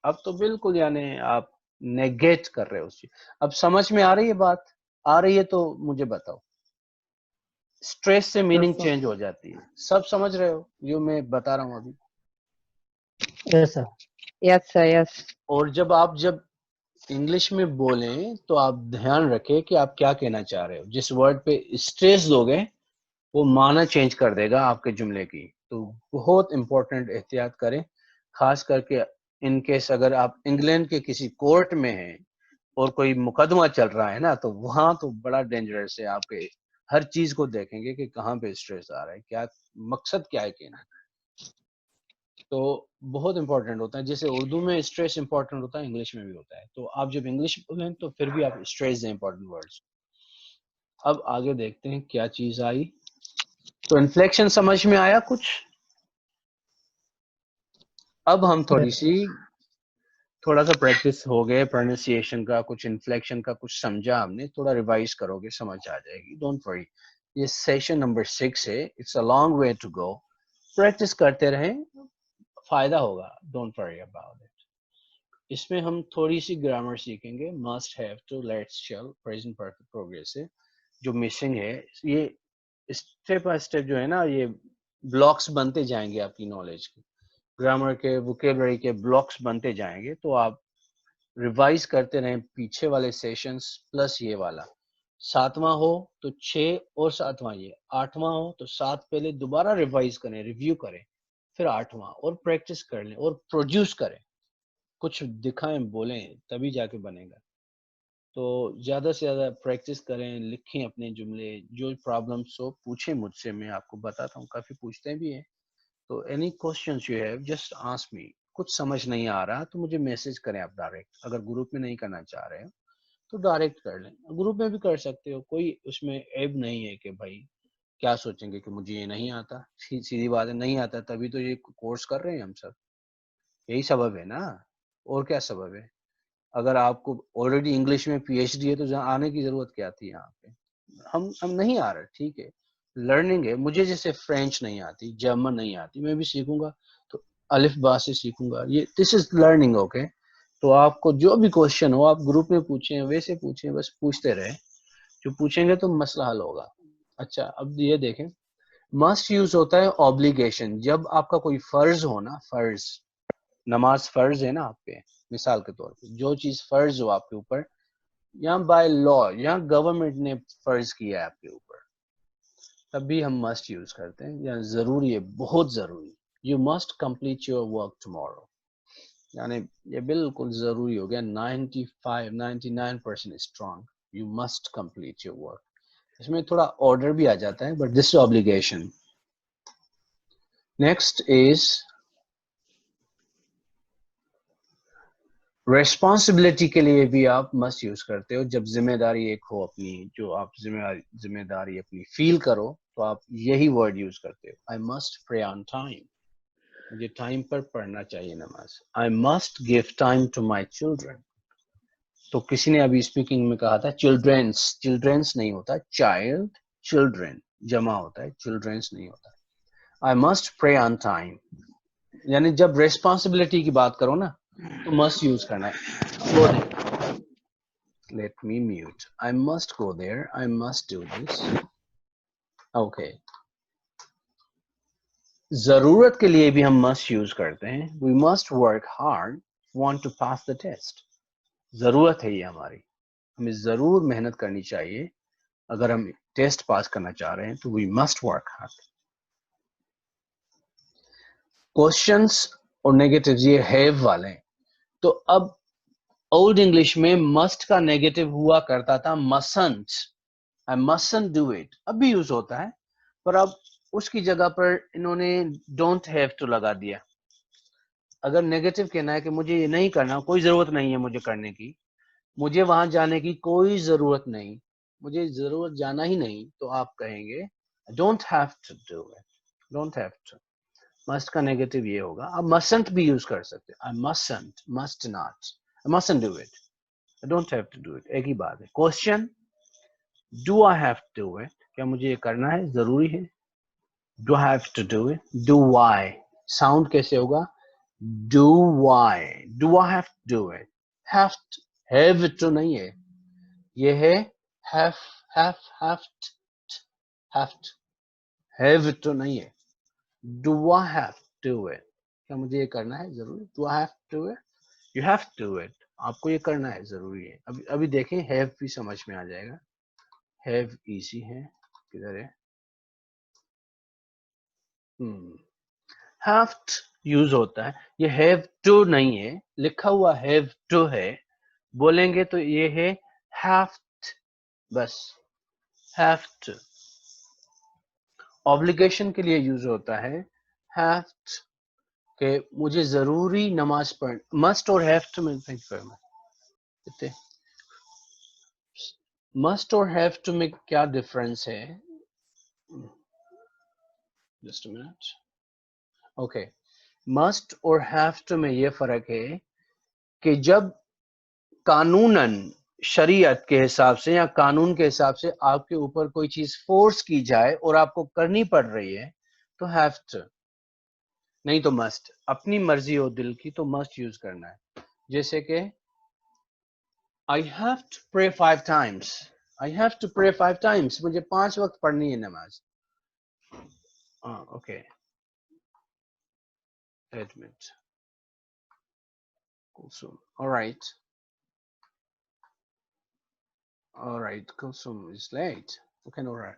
अब तो बिल्कुल यानी आप नेगेट कर रहे हो उस चीज। अब समझ में आ रही है बात? आ रही है तो मुझे बताओ। स्ट्रेस से मीनिंग चेंज हो जाती है। सब समझ रहे हो जो मैं बता रहा हूँ अभी? Yes, sir. Yes, sir. Yes. और जब इंग्लिश में बोलें तो आप ध्यान रखें कि आप क्या कहना चाह रहे हो। जिस वर्ड पे स्ट्रेस दोगे वो माना चेंज कर देगा आपके जुमले की। तो बहुत इंपॉर्टेंट एहतियात करें, खास करके इन केस अगर आप इंग्लैंड के किसी कोर्ट में हैं और कोई मुकदमा चल रहा है ना, तो वहां तो बड़ा डेंजरस है। आपके हर चीज को देखेंगे कि कहाँ पे स्ट्रेस आ रहा है, क्या मकसद क्या है कहना। तो बहुत इंपॉर्टेंट होता है, जैसे उर्दू में स्ट्रेस इंपॉर्टेंट होता है, इंग्लिश में भी होता है। तो आप जब इंग्लिश बोलें तो फिर भी आप स्ट्रेस दें इंपॉर्टेंट वर्ड्स। अब आगे देखते हैं क्या चीज आई। तो इन्फ्लेक्शन समझ में आया कुछ? अब हम थोड़ा सा प्रैक्टिस हो गए प्रोनाउंसिएशन का, कुछ इन्फ्लेक्शन का कुछ समझा हमने, थोड़ा रिवाइज करोगे समझ आ जाएगी। डोंट वरी, ये सेशन नंबर 6 है, it's a long way to go. Practice करते रहें, फायदा होगा, डोंट वरी अबाउट इट। इसमें हम थोड़ी सी ग्रामर सीखेंगे, must, have to, let's, shall, present perfect, progressive जो मिसिंग है। ये स्टेप बाय स्टेप जो है ना, ये ब्लॉक्स बनते जाएंगे आपकी नॉलेज के, ग्रामर के, वोकैबुलरी के ब्लॉक्स बनते जाएंगे। तो आप रिवाइज करते रहें पीछे वाले सेशंस प्लस ये वाला। 7वां हो तो 6 और 7वां ये, 8वां हो तो 7 पहले दोबारा रिवाइज करें, रिव्यू करें, फिर 8वां और प्रैक्टिस कर लें और प्रोड्यूस करें, कुछ दिखाएं, बोलें, तभी जाके बनेगा। तो ज़्यादा से ज़्यादा प्रैक्टिस करें, लिखें अपने जुमले, जो प्रॉब्लम्स हो पूछें मुझसे, मैं आपको बताता हूँ, काफ़ी पूछते भी हैं। तो any questions you have just ask me. कुछ समझ नहीं आ रहा तो मुझे मैसेज करें आप डायरेक्ट। अगर ग्रुप में नहीं करना चाह रहे हो तो डायरेक्ट कर लें, ग्रुप में भी कर सकते हो, कोई उसमें ऐब नहीं है कि भाई क्या सोचेंगे कि मुझे ये नहीं आता। सीधी बात है, नहीं आता तभी तो ये कोर्स कर रहे हैं हम सब, यही सबब है ना, और क्या सबब है। अगर आपको ऑलरेडी इंग्लिश में PhD है तो जहाँ आने की जरूरत क्या थी यहाँ पे। हम नहीं आ रहे, ठीक है, लर्निंग है। मुझे जैसे फ्रेंच नहीं आती, जर्मन नहीं आती, मैं भी सीखूंगा तो अलिफ बा से सीखूंगा, ये दिस इज लर्निंग, ओके। तो आपको जो भी क्वेश्चन हो आप ग्रुप में पूछें, वैसे पूछें, बस पूछते रहे, जो पूछेंगे तो मसला हल होगा। अच्छा, अब ये देखें, मस्ट यूज होता है ऑब्लिगेशन, जब आपका कोई फर्ज हो ना, फर्ज, नमाज फर्ज है ना आप पे, मिसाल के तौर पे जो चीज फर्ज हो आपके ऊपर, यहाँ बाय लॉ, यहाँ गवर्नमेंट ने फर्ज किया है आपके ऊपर, तब भी हम मस्ट यूज करते हैं। यहाँ जरूरी है, बहुत जरूरी, you must complete your work tomorrow, यानी ये बिल्कुल जरूरी हो गया। 99% strong, you must complete your work. इसमें थोड़ा ऑर्डर भी आ जाता है, but this obligation. Next is responsibility के लिए भी आप मस्ट यूज करते हो, जब जिम्मेदारी एक हो अपनी, जो आप जिम्मेदारी अपनी फील करो तो आप यही वर्ड यूज करते हो। I must pray on time, मुझे टाइम पर पढ़ना चाहिए नमाज। I must give time to my children, तो किसी ने अभी स्पीकिंग में कहा था चिल्ड्रेंस, चिल्ड्रेंस नहीं होता, चाइल्ड, चिल्ड्रन जमा होता है, चिल्ड्रेंस नहीं होता। I must pray on time, यानी जब रेस्पॉन्सिबिलिटी की बात करो ना तो मस्ट यूज करना है। let me mute. I must go there. I must do this. Okay. जरूरत के लिए भी हम must use करते हैं. We must work hard, want to pass the test. जरूरत है ये हमारी, हमें जरूर मेहनत करनी चाहिए अगर हम टेस्ट पास करना चाह रहे हैं तो we must work hard. Questions और नेगेटिव्स ये हैव वाले हैं. तो अब ओल्ड इंग्लिश में मस्ट का नेगेटिव हुआ करता था mustn't. I mustn't do it. अब भी यूज होता है, पर अब उसकी जगह पर इन्होंने don't have to लगा दिया. अगर नेगेटिव कहना है कि मुझे ये नहीं करना, कोई जरूरत नहीं है मुझे करने की, मुझे वहां जाने की कोई जरूरत नहीं, मुझे जरूरत जाना ही नहीं, तो आप कहेंगे don't have to do it. Don't have to. must का नेगेटिव ये होगा. आप mustn't भी यूज कर सकते हैं. I mustn't, must not. I mustn't do it. I don't have to do it. एक ही बात है. Question, do I have to do it? क्या मुझे ये करना है, जरूरी है? Do I have to do it? Do I? Sound कैसे होगा? Do I? Do I have to do it? Have to. Have to नहीं है. ये है have to. Have to. Have to नहीं है. Do I have to do it? क्या मुझे ये करना है, जरूरी? Do I have to do it? You have to do it. आपको ये करना है, जरूरी है. अभी देखें, have भी समझ में आ जाएगा. Have easy है, किधर है? Have to यूज होता है. ये have to नहीं है, लिखा हुआ have to है. बोलेंगे तो ये है have to, बस have to. ऑब्लिगेशन के लिए यूज होता है have to, कि मुझे जरूरी नमाज पढ़. must और have to में must और have to में क्या डिफरेंस है? Just a minute. Okay, must और have to में ये फर्क है कि जब कानूनन, शरीयत के हिसाब से या कानून के हिसाब से आपके ऊपर कोई चीज फोर्स की जाए और आपको करनी पड़ रही है तो have to, नहीं तो must. अपनी मर्जी हो दिल की तो must यूज करना है. जैसे कि I have to pray 5 times. I have to pray 5 times. मुझे 5 वक्त पढ़नी है नमाज. Okay. Admit. Kulsum. All right. All right. Kulsum is late. Okay, all right.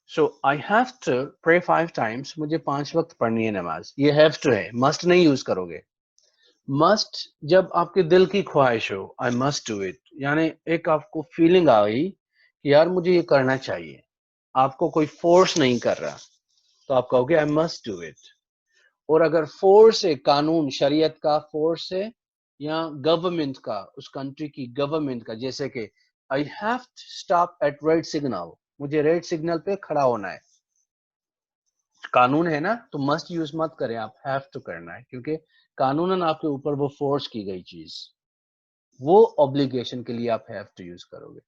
So I have to pray 5 times. मुझे 5 वक्त पढ़नी है नमाज. ये have to है. Must नहीं यूज करोगे. Must जब आपके दिल की ख्वाहिश हो, I must do it. यानी एक आपको फीलिंग आ गई कि यार मुझे ये करना चाहिए, आपको कोई फोर्स नहीं कर रहा, तो आप कहोगे I must do it. और अगर फोर्स है, कानून शरीयत का फोर्स है या गवर्नमेंट का, उस कंट्री की गवर्नमेंट का, जैसे कि I have to stop at red signal. मुझे रेड सिग्नल पे खड़ा होना है, कानून है ना, तो मस्ट यूज मत करें, आप हैव टू करना है, क्योंकि कानूनन आपके ऊपर वो फोर्स की गई चीज, वो ऑब्लिगेशन के लिए आप हैव टू यूज करोगे.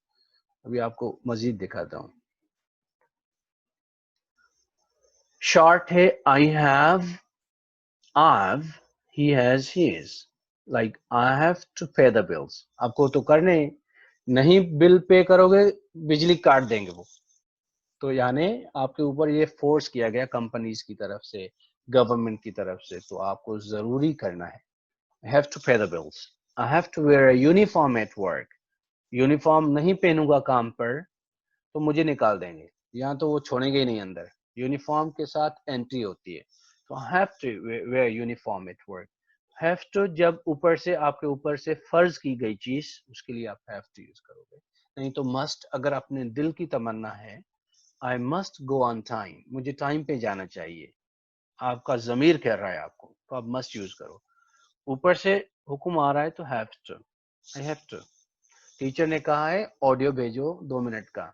अभी आपको मजीद दिखाता हूं. शॉर्ट है I have, he has his. Like I have to pay the bills. आपको तो करने, नहीं बिल पे करोगे बिजली काट देंगे वो. तो यानी आपके ऊपर ये फोर्स किया गया कंपनीज की तरफ से, गवर्नमेंट की तरफ से, तो आपको जरूरी करना है. I have to pay the bills. I have to wear a uniform at work. Uniform नहीं पहनूंगा काम पर तो मुझे निकाल देंगे, यहाँ तो वो छोड़ेंगे ही नहीं अंदर. यूनिफॉर्म के साथ एंट्री होती है. तो I have to wear uniform at work. Have to जब ऊपर से, आपके ऊपर से फर्ज की गई चीज, उसके लिए आप have to यूज करोगे. नहीं तो must, अगर अपने दिल की तमन्ना है I must go on time, मुझे टाइम पे जाना चाहिए, आपका ज़मीर कह रहा है आपको, तो आप must यूज करो. ऊपर से हुक्म आ रहा है तो have to. I have to. Teacher ने कहा है ऑडियो भेजो 2 मिनट का,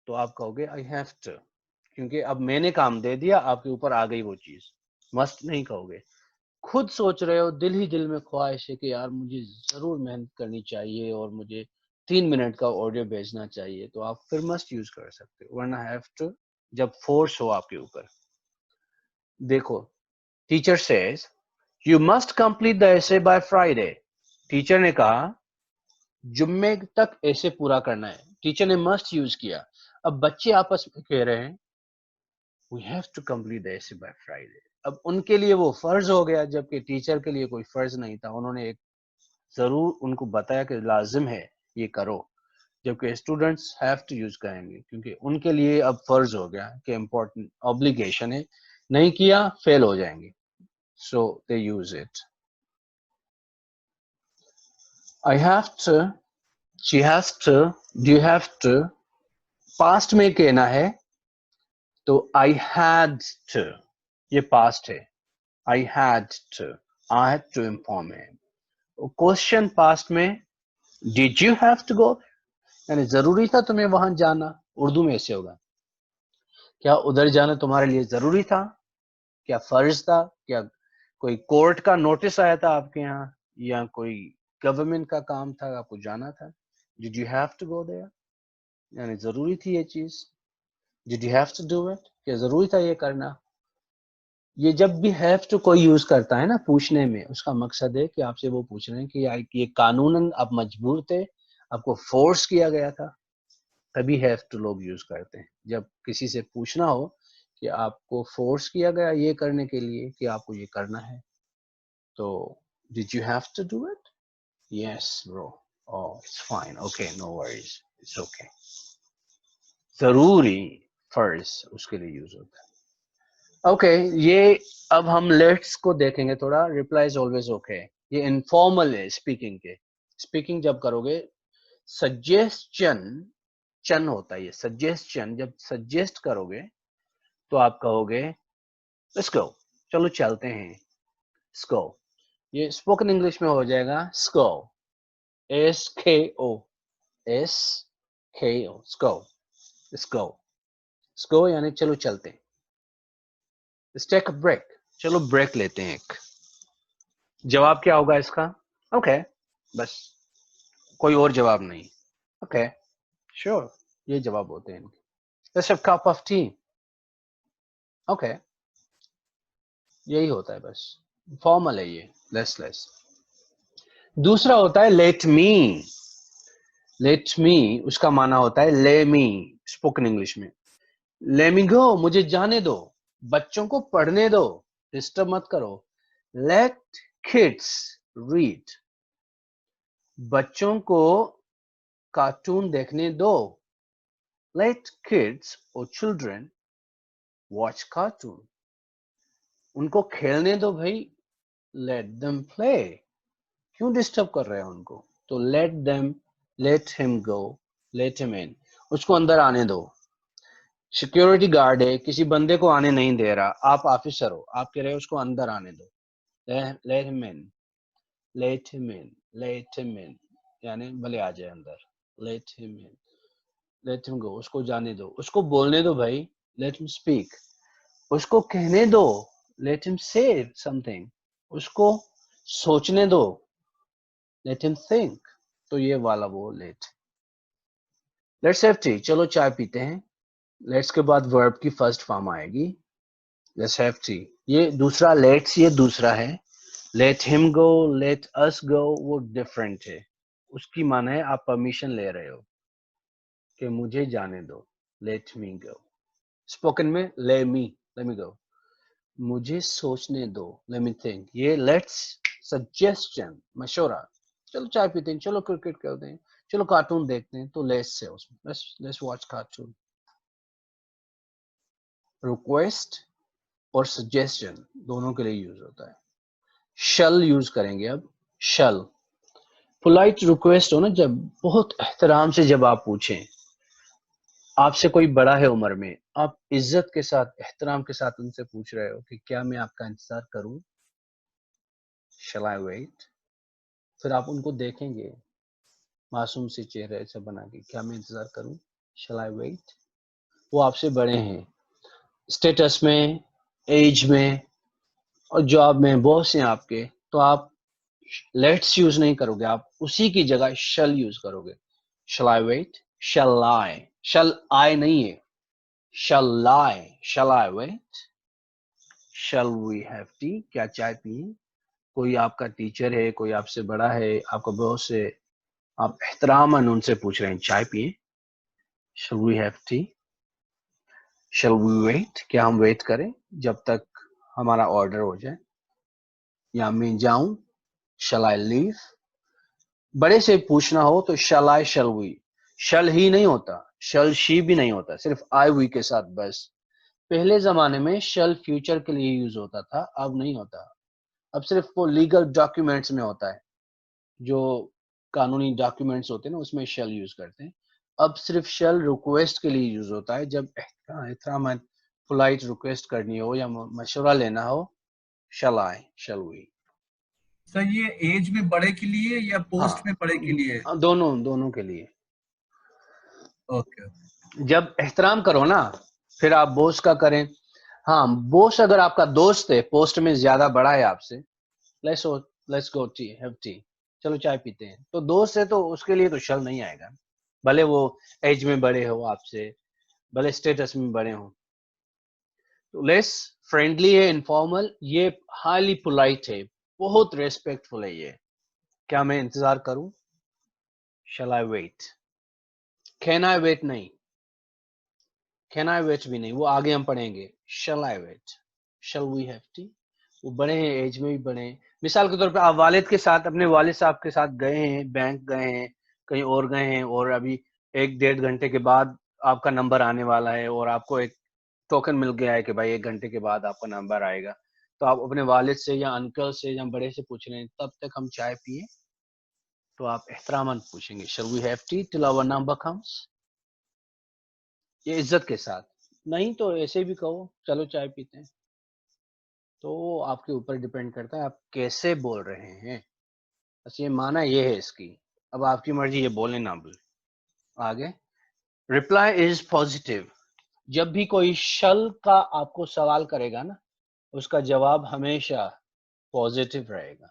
तो आप कहोगे I have to, क्योंकि अब मैंने काम दे दिया, आपके ऊपर आ गई वो चीज. मस्ट नहीं कहोगे. खुद सोच रहे हो, दिल ही दिल में ख्वाहिश है कि यार मुझे जरूर मेहनत करनी चाहिए और मुझे 3 मिनट का ऑडियो भेजना चाहिए, तो आप फिर मस्ट यूज कर सकते हो. वरना हैव टू जब फोर्स हो आपके ऊपर. देखो, teacher says you must complete the essay by Friday. Teacher ने कहा जुम्मे तक ऐसे पूरा करना है, टीचर ने मस्ट यूज किया। अब बच्चे आपस में कह रहे हैं we have to complete the essay by Friday। अब उनके लिए वो फर्ज हो गया, जबकि टीचर के लिए कोई फर्ज नहीं था। उन्होंने एक जरूर उनको बताया कि लाजिम है ये करो, जबकि स्टूडेंट्स हैव टू यूज करेंगे, क्योंकि उनके लिए अब फर्ज हो गया कि इम्पोर्टेंट ऑब्लिगेशन है, नहीं किया फेल हो जाएंगे। So they use it. I have to, she has to, do you have to, past में कहना है तो I had to, ये पास्ट है, I had to inform him। Question past में did you have to go, यानी जरूरी था तुम्हें वहां जाना। उर्दू में ऐसे होगा, क्या उधर जाना तुम्हारे लिए जरूरी था, क्या फर्ज था, क्या कोई कोर्ट का नोटिस आया था आपके यहाँ, या कोई गवर्नमेंट का काम था आपको जाना था। Did you have to go there, यानी जरूरी थी ये चीज। Did you have to do it, क्या जरूरी था ये करना। ये जब भी हैव टू कोई यूज करता है ना पूछने में, उसका मकसद है कि आपसे वो पूछ रहे हैं कि ये कानूनन आप मजबूर थे, आपको फोर्स किया गया था, तभी हैव टू लोग यूज करते हैं। जब किसी से पूछना हो कि आपको फोर्स किया गया ये करने के लिए कि आपको ये करना है, तो did you have to do it, yes bro, oh it's fine, okay no worries, it's okay. जरूरी फर्ज उसके लिए यूज होता है। ओके ये अब हम लेट्स को देखेंगे थोड़ा। रिप्लाई इज ऑलवेज ओके, ये इनफॉर्मल है स्पीकिंग के। स्पीकिंग जब करोगे सजेस्टन, चन होता है ये सजेस्टन, जब सजेस्ट करोगे तो आप कहोगे लेट्स गो, चलो चलते हैं, स्को। ये स्पोकन इंग्लिश में हो जाएगा स्को, SKO, SKO, स्को, स्को, स्को यानी चलो चलते हैं। Let's take a break, चलो ब्रेक लेते हैं एक। जवाब क्या होगा इसका, ओके बस, कोई और जवाब नहीं, ओके श्योर, ये जवाब होते हैं इनके। Let's have a cup of tea, okay यही होता है बस, फॉर्मल है ये, लेस। दूसरा होता है लेट मी। लेट मी उसका माना होता है ले मी स्पोकन इंग्लिश में। ले मी गो, मुझे जाने दो, बच्चों को पढ़ने दो, डिस्टर्ब मत करो। लेट किड्स रीड, बच्चों को कार्टून देखने दो। लेट किड्स और चिल्ड्रन वॉच कार्टून, उनको खेलने दो भाई, लेट देम प्ले, क्यों डिस्टर्ब कर रहे हैं उनको। तो let them, late him go, let him in, उसको अंदर आने दो। सिक्योरिटी गार्ड है, किसी बंदे को आने नहीं दे रहा, आप ऑफिसर हो, आप कह रहे हो उसको अंदर आने दो। Let him in, let him in, let him in, यानी भले आ जाए अंदर। Let him in, late him गो, उसको जाने दो, उसको बोलने दो भाई, लेट हिम स्पीक, उसको कहने दो, लेट हिम से समथिंग, उसको सोचने दो, लेट हिम थिंक। तो ये वाला वो लेट। लेट्स हैव टी, चलो चाय पीते हैं। लेट्स के बाद वर्ब की फर्स्ट फॉर्म आएगी, लेट्स हैव टी। ये दूसरा लेट्स, ये दूसरा है। Let him go, let us go, वो डिफरेंट है। उसकी माना है आप परमिशन ले रहे हो कि मुझे जाने दो, लेट मी गो। स्पोकन में ले मी गो, मुझे सोचने दो, लेट मी थिंक। ये लेट्स सजेस्टन, मशवरा, चलो चाय पीते हैं, चलो क्रिकेट खेलते हैं, चलो कार्टून देखते हैं, तो लेट्स से उसमें लेट्स वॉच कार्टून। रिक्वेस्ट और सजेशन दोनों के लिए यूज होता है। शल यूज करेंगे अब, शल। पोलाइट रिक्वेस्ट हो ना, जब बहुत एहतराम से जब आप पूछें, आपसे कोई बड़ा है उम्र में, आप इज्जत के साथ एहतराम के साथ उनसे पूछ रहे हो कि क्या मैं आपका इंतजार करूं, शल आई वेट। फिर आप उनको देखेंगे मासूम से चेहरे से बना के, क्या मैं इंतजार करूं, शल आई वेट। वो आपसे बड़े हैं स्टेटस में, एज में और जॉब में, बॉस हैं आपके, तो आप लेट्स यूज नहीं करोगे, आप उसी की जगह शल यूज करोगे। शल आई वेट, शल आई नहीं है, shall I wait, shall we have tea, क्या चाय पिए। कोई आपका टीचर है, कोई आपसे बड़ा है, आपका बॉस है, آپ احتراماً ان سے پوچھ رہے ہیں چائے پیئے. Shall we have tea? Shall we wait? کیا ہم ویٹ کریں جب تک ہمارا آرڈر ہو جائے؟ یا میں جاؤں؟ Shall I leave? بڑے سے پوچھنا ہو تو shall I, shall we. shall ہی نہیں ہوتا, shall she بھی نہیں ہوتا, صرف I we کے ساتھ بس. پہلے زمانے میں shall فیوچر کے لیے یوز ہوتا تھا, اب نہیں ہوتا. اب صرف وہ لیگل ڈاکیومنٹس میں ہوتا ہے, جو قانونی ڈاکیومنٹس ہوتے ہیں نا اس میں shall یوز کرتے ہیں. اب صرف shall ریکویسٹ کے لیے یوز ہوتا ہے, جب احترام پولائٹ ریکویسٹ کرنی ہو یا مشورہ لینا ہو. shall I, shall we. سر یہ ایج میں بڑے کے لیے یا پوسٹ میں بڑے کے لیے؟ دونوں کے لیے. اوکے. جب احترام کرو نا پھر آپ بوس کا کریں. ہاں بوس اگر آپ کا دوست ہے, پوسٹ میں زیادہ بڑا ہے آپ سے, let's go T, have T, چلو چائے پیتے ہیں, تو دوست ہے تو اس کے لیے تو شل نہیں آئے گا, بھلے وہ ایج میں بڑے ہو آپ سے, بھلے اسٹیٹس میں بڑے ہوں. تو لیس فرینڈلی ہے, انفارمل, یہ ہائیلی پولائٹ ہے, بہت ریسپیکٹ فل ہے یہ. کیا میں انتظار کروں؟ شل آئی ویٹ. کین آئی ویٹ نہیں, کین آئی ویٹ بھی نہیں, وہ آگے ہم پڑھیں گے. شل آئی ویٹ, شل وی ہیو ٹی. وہ بڑے ہیں, ایج میں بھی بڑے ہیں. مثال کے طور پہ آپ والد کے ساتھ, اپنے والد صاحب کے ساتھ گئے ہیں, بینک گئے ہیں, کہیں اور گئے ہیں, اور ابھی 1-1.5 گھنٹے کے بعد آپ کا نمبر آنے والا ہے, اور آپ کو ایک ٹوکن مل گیا ہے کہ بھائی 1 گھنٹے کے بعد آپ کا نمبر آئے گا. تو آپ اپنے والد سے یا انکل سے یا بڑے سے پوچھ رہے ہیں تب تک ہم چائے پیے, تو آپ احتراماً پوچھیں گے shall we have tea till our number comes. یہ عزت کے ساتھ. نہیں تو ایسے بھی کہو چلو چائے پیتے ہیں. تو آپ کے اوپر ڈیپینڈ کرتا ہے آپ کیسے بول رہے ہیں, بس یہ معنی یہ ہے اس کی. اب آپ کی مرضی, یہ بولیں نہ بولیں. آگے ریپلائی از پازیٹیو. جب بھی کوئی شل کا آپ کو سوال کرے گا نا, اس کا جواب ہمیشہ پازیٹیو رہے گا.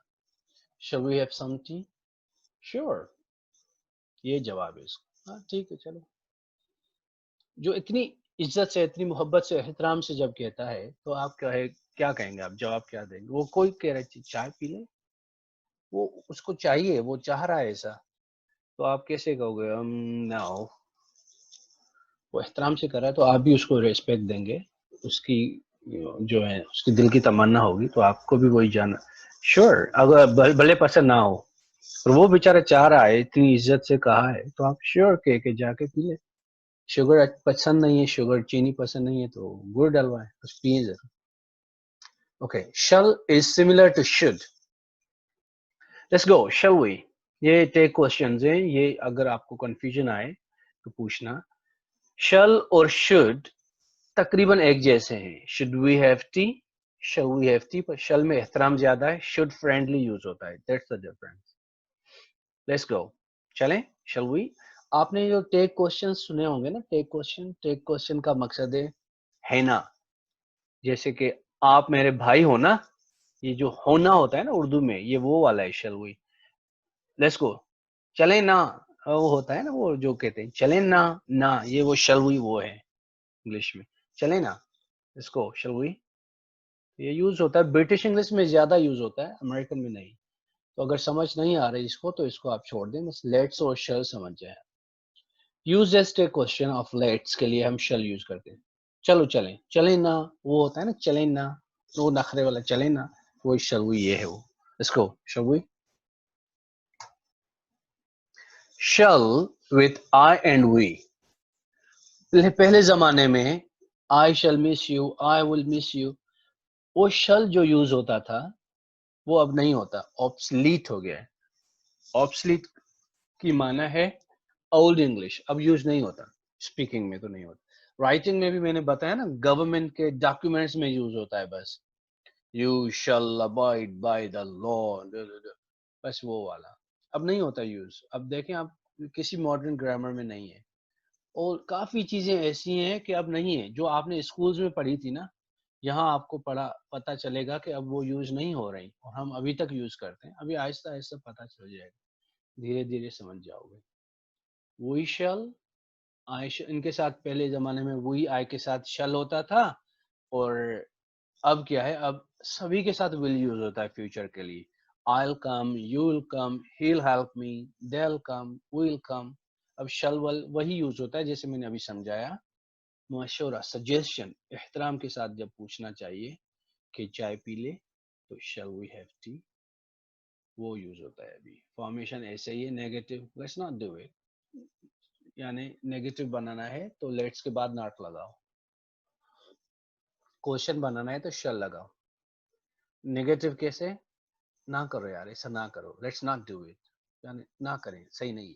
shall we have some tea? sure. یہ جواب ہے اس کا. ہاں ٹھیک ہے چلو. جو اتنی عزت سے, اتنی محبت سے, احترام سے جب کہتا ہے تو آپ کیا کہیں گے, آپ جواب کیا دیں گے؟ وہ کوئی کہہ رہا ہے چائے پی لیں, وہ اس کو چاہیے, وہ چاہ رہا ہے ایسا, تو آپ کیسے کہو گے نو. وہ احترام سے کر رہا ہے تو آپ بھی اس کو ریسپیکٹ دیں گے. اس کی جو ہے اس کی دل کی تمنا ہوگی تو آپ کو بھی وہی جانا. شور, اگر بھلے پسند نہ ہو اور وہ بیچارہ چاہ رہا ہے, اتنی عزت سے کہا ہے, تو آپ شور کہہ کے جا کے پی لیں. شوگر پسند نہیں ہے, شوگر چینی پسند نہیں ہے, تو گڑ ڈلوائے, بس پیئیں ضرور. Okay, shall is similar to should. Let's go, shall we. یہ ٹیک کوشچنز ہیں, یہ اگر آپ کو کنفیوژن آئے تو پوچھنا. شل اور شوڈ تقریباً ایک جیسے ہیں. شوڈ وی ہیو ٹی, شل وی ہیو ٹی, پر شل میں احترام زیادہ ہے, شوڈ فرینڈلی یوز ہوتا ہے. That's the difference. Let's go, چلیں شل وی. آپ نے جو ٹیک کوشچن سنے ہوں گے نا, ٹیک کوشچن کا مقصد ہے نا, جیسے کہ آپ میرے بھائی ہو نا, یہ جو ہونا ہوتا ہے نا اردو میں, یہ وہ والا ہے شل وی. لیٹس گو, چلیں نا, وہ ہوتا ہے نا وہ جو کہتے ہیں چلیں نا, یہ وہ شل وی وہ ہے انگلش میں, چلیں نا. Let's go, shall we. یہ یوز ہوتا ہے برٹش انگلش میں زیادہ یوز ہوتا ہے, امریکن میں نہیں. تو اگر سمجھ نہیں آ رہی اس کو تو اس کو آپ چھوڑ دیں, بس لیٹس اور شل سمجھ جائیں. Use as take question of let's کے لیے ہم شل یوز کرتے ہیں. چلو چلیں نا, وہ ہوتا ہے نا چلیں نا, وہ نخرے والا چلیں نا, وہ شل وی یہ ہے وہ. اس کو شل وی. شل وتھ آئی اینڈ وی. پہلے زمانے میں آئی شل miss you, I will miss you, وہ شل جو یوز ہوتا تھا وہ اب نہیں ہوتا, آبسلیٹ ہو گیا ہے. آبسلیٹ کی معنی ہے اولڈ انگلش, اب یوز نہیں ہوتا. اسپیکنگ میں تو نہیں ہوتا, رائٹنگ میں بھی میں نے بتایا نا, گورنمنٹ کے ڈاکیومنٹس میں یوز ہوتا ہے بس. یو شل ابائڈ بائی دا لا, بس وہ والا اب نہیں ہوتا یوز. اب دیکھیں آپ کسی ماڈرن گرامر میں نہیں ہے, اور کافی چیزیں ایسی ہیں کہ اب نہیں ہے, جو آپ نے اسکولز میں پڑھی تھی نا, یہاں آپ کو پتا چلے گا کہ اب وہ یوز نہیں ہو رہی, اور ہم ابھی تک یوز کرتے ہیں. ابھی آہستہ آہستہ پتا چل جائے گا, دھیرے دھیرے سمجھ جاؤ گے. وی شل, آئی, ان کے ساتھ پہلے زمانے میں وی آئی کے ساتھ شل ہوتا تھا, اور اب کیا ہے, اب سبھی کے ساتھ ول یوز ہوتا ہے فیوچر کے لیے. I'll come, you'll come, he'll help me, they'll come, we'll come. अब shall will वही यूज होता है जैसे मैंने अभी समझाया, मशवरा सजेशन एहतराम के साथ जब पूछना चाहिए कि चाय पी ले तो shall we have tea, वो यूज होता है। अभी फॉर्मेशन ऐसे ही है, negative let's not do it, यानी नेगेटिव बनाना है तो लेट्स के बाद नॉट लगाओ, क्वेश्चन बनाना है तो shall लगाओ। नेगेटिव कैसे, ना करो यार, ऐसा ना करो, लेट्स नॉट डू इट, यानी ना करें, सही नहीं,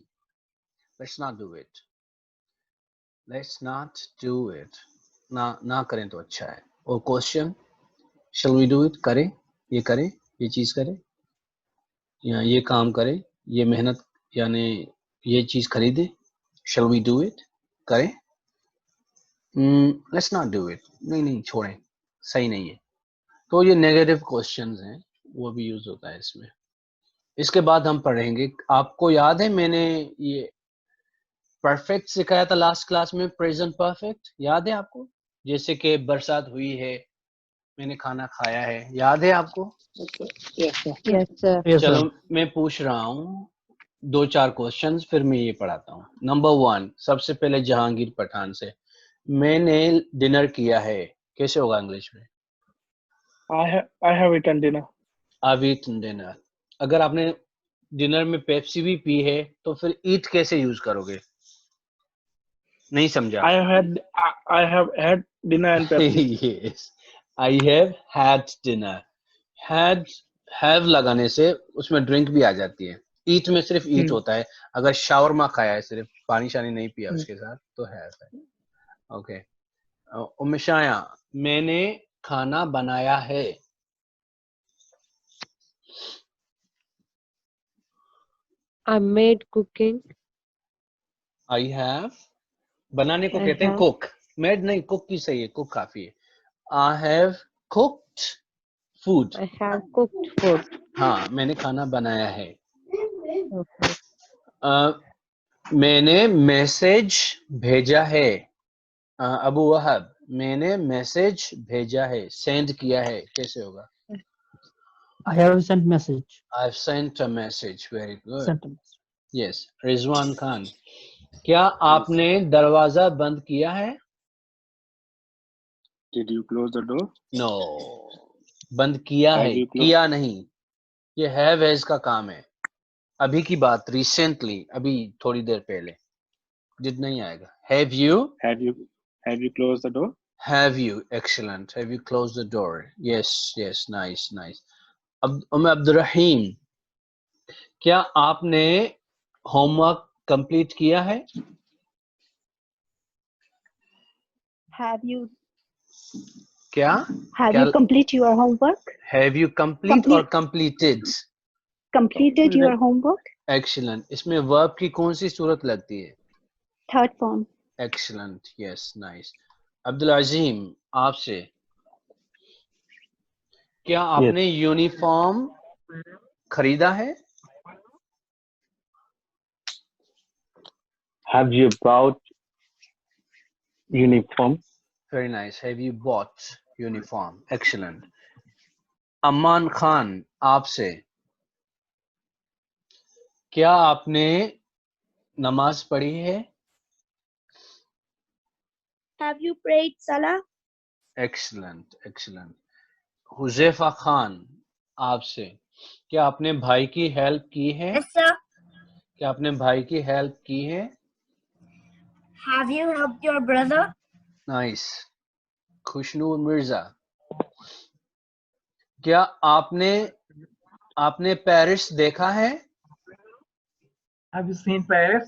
let's not do it, let's not do it, ना करें तो अच्छा है। और question shall we do it, करें, ये चीज करें, या ये काम करें, ये मेहनत यानी ये चीज खरीदे, शैल वी डू इट, करें, लेट्स नॉट डू इट, नहीं छोड़ें, सही नहीं है। तो ये नेगेटिव क्वेश्चंस हैं, वो भी यूज होता है इसमें। इसके बाद हम पढ़ेंगे, आपको याद है मैंने ये परफेक्ट सिखाया था लास्ट क्लास में, प्रेजेंट परफेक्ट, याद है आपको? जैसे कि बरसात हुई है, मैंने खाना खाया है, याद है आपको? Yes, sir. चलो मैं पूछ रहा हूँ 2-4 क्वेश्चंस, फिर मैं ये पढ़ाता हूँ। नंबर 1, सबसे पहले जहांगीर पठान से, मैंने डिनर किया है, कैसे होगा इंग्लिश में? I have eaten dinner. I've eaten dinner. अगर आपने डिनर में पेप्सी भी पी है तो फिर ईट कैसे यूज करोगे? नहीं समझा? I have had dinner and Pepsi. Yes, I have had dinner. Have लगाने से उसमें ड्रिंक भी आ जाती है। ईट में सिर्फ ईट होता है। अगर शावरमा खाया है, सिर्फ पानी शानी नहीं पिया उसके साथ, तो हैव है। ओके, उम्मशाया, मैंने खाना बनाया है। I made cooking. I have, बनाने को कहते हैं कुक, मेड नहीं, कुक की सही है, कुक काफी है। I have cooked food. I have cooked food. हाँ, मैंने खाना बनाया है। Okay. मैंने मैसेज भेजा है। अबू वहाब, मैंने मैसेज भेजा है, सेंड किया है, कैसे होगा? I have sent message. I've sent a message. Very good. Sent a message. Yes. Rizwan Khan, क्या आपने दरवाजा बंद किया है? Did you close the door? No. बंद किया है, किया नहीं। ये हैव हैज का काम है। अभी की बात, रिसेंटली, अभी थोड़ी देर पहले। डिड नहीं आएगा। Have you closed the door? Have you? Excellent. Have you closed the door? Yes. Nice. Abdur Rahim, क्या आपने होमवर्क कंप्लीट किया है? Have you complete your homework? Have you complete or completed? Completed your homework? Excellent. इसमें verb की कौन सी सूरत लगती है? Third form. Excellent. Yes, nice. Abdul अजीम, आपसे, क्या आपने यूनिफॉर्म खरीदा है? Have you bought uniform? Very nice. Have you bought uniform? Excellent. अमान खान, आपसे, क्या आपने नमाज पढ़ी है? Have you prayed Salah? Excellent. Huzaifa Khan, आपसे, क्या आपने भाई की हेल्प की है? Yes, sir. क्या आपने भाई की हेल्प की है? Have you helped your brother? Nice. Khushnoor Mirza, क्या आपने पेरिस देखा है? Have you seen Paris?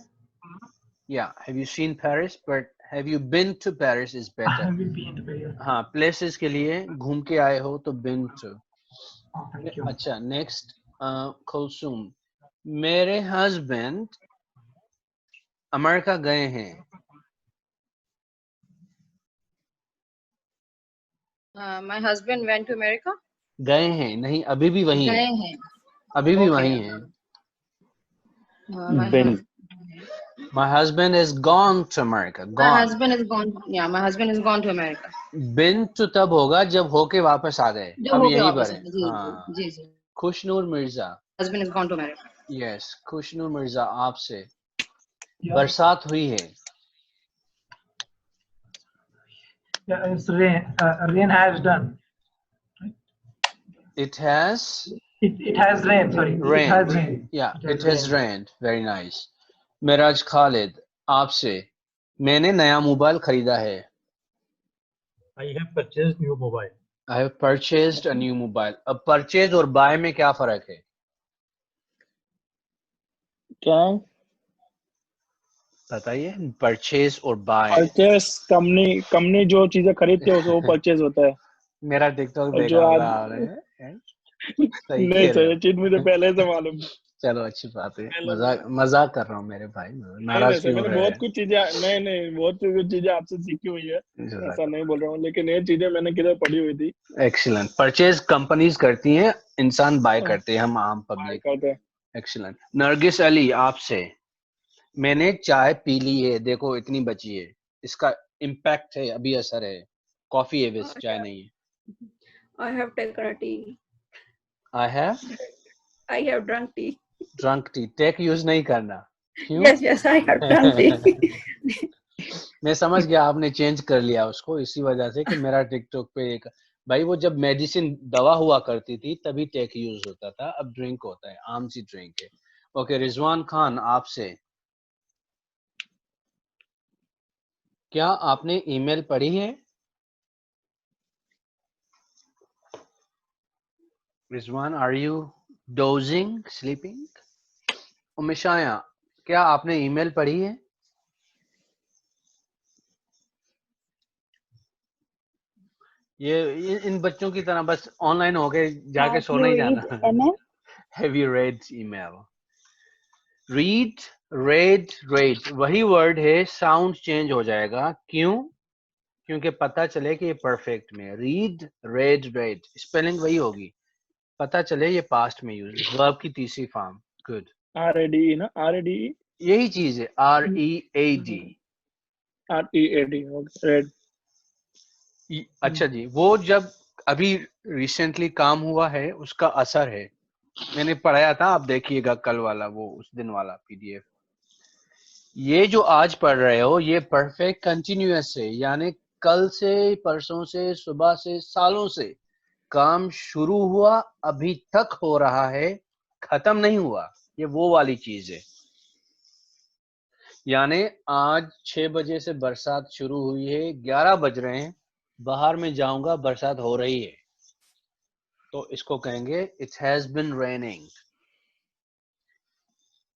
Yeah, have you seen Paris? But have you been to Paris is better. Have you been to Paris? हाँ, places के लिए घूम के आए हो तो been to. Oh, thank you. अच्छा, next, कुलसुम, मेरे हस्बैंड अमेरिका गए हैं। My husband went to America. गए हैं नहीं, अभी भी वहीं गए हैं, हैं। अभी भी Okay. वहीं हैं। Been. My husband has gone to America. My Gone. husband is gone. Yeah, my husband has gone to America. Been to तब होगा जब होके वापस आ गए। जो अब होके यहीं वापस पर आए। है। हाँ, जी। Khushnoor Mirza, husband is gone to marry. Yes Khushnoor Mirza आपसे बरसात हुई है. Yeah, it's rain. Rain has done. It has It has rained. Sorry, it has rained. rained. Yeah, it has rained. Very nice. Miraj Khalid आपसे मैंने नया मोबाइल खरीदा है. I have purchased new mobile. I have purchased a new mobile. अब purchase और buy में क्या फर्क है? क्या बताइए. Purchase और buy. परचेस कंपनी जो चीजें खरीदती है वो परचेज होता है. मेरा टिकटॉक और देखा जो होगा आज आपने. सही नहीं कह रहे सर, हो. ये चीज मुझे पहले से मालूम. चलो अच्छी बात है. पहले मजाक कर रहा हूँ मेरे भाई. नहीं नाराज सर, क्यों हो मैंने रहे बहुत हैं? कुछ चीजें बहुत चीजें आपसे सीखी हुई है. ऐसा नहीं बोल रहा हूँ, लेकिन ये चीजें मैंने किधर पढ़ी हुई थी. एक्सीलेंट. परचेज कंपनीज करती हैं, इंसान बाय करते हैं, हम आम पब्लिक. करते हैं. एक्सीलेंट. नरगिस अली आपसे मैंने चाय पी ली है, देखो इतनी बची है. इसका इम्पैक्ट है, अभी असर है. कॉफी है बस, चाय नहीं है. I have taken a tea. I have I have drunk tea. drunk tea. Take use नहीं करना. क्यों? Yes, I have drunk tea. मैं समझ गया आपने चेंज कर लिया उसको इसी वजह से कि मेरा टिकटॉक पे एक भाई वो जब मेडिसिन दवा हुआ करती थी तभी टेक यूज होता था, अब ड्रिंक होता है, आम सी ड्रिंक है. ओके रिजवान खान आपसे क्या आपने ईमेल पढ़ी है? Rizwan are you dozing sleeping? उमिशाया क्या आपने ईमेल पढ़ी है? ये इन बच्चों की तरह बस ऑनलाइन हो गए जाके Have सोने you ही read जाना. email? Have you read email? Read, read, read वही वर्ड है, साउंड चेंज हो जाएगा. क्यों? क्योंकि पता चले कि ये परफेक्ट में. रीड, रेड, रेड स्पेलिंग वही होगी, पता चले ये पास्ट में यूज. वर्ब की तीसरी फॉर्म. गुड. RADE ना, RADE. यही चीज है, READ. READ. रेड. अच्छा जी, वो जब अभी रिसेंटली काम हुआ है उसका असर है. मैंने पढ़ाया था, आप देखिएगा कल वाला, वो उस दिन वाला PDF. ये जो आज पढ़ रहे हो ये परफेक्ट कंटिन्यूअस है, यानी कल से, परसों से, सुबह से, सालों से काम शुरू हुआ, अभी तक हो रहा है, खत्म नहीं हुआ. ये वो वाली चीज है. यानी आज 6 बजे से बरसात शुरू हुई है, 11 बज रहे हैं, बाहर में जाऊंगा बरसात हो रही है, तो इसको कहेंगे इट हैज बिन रेनिंग.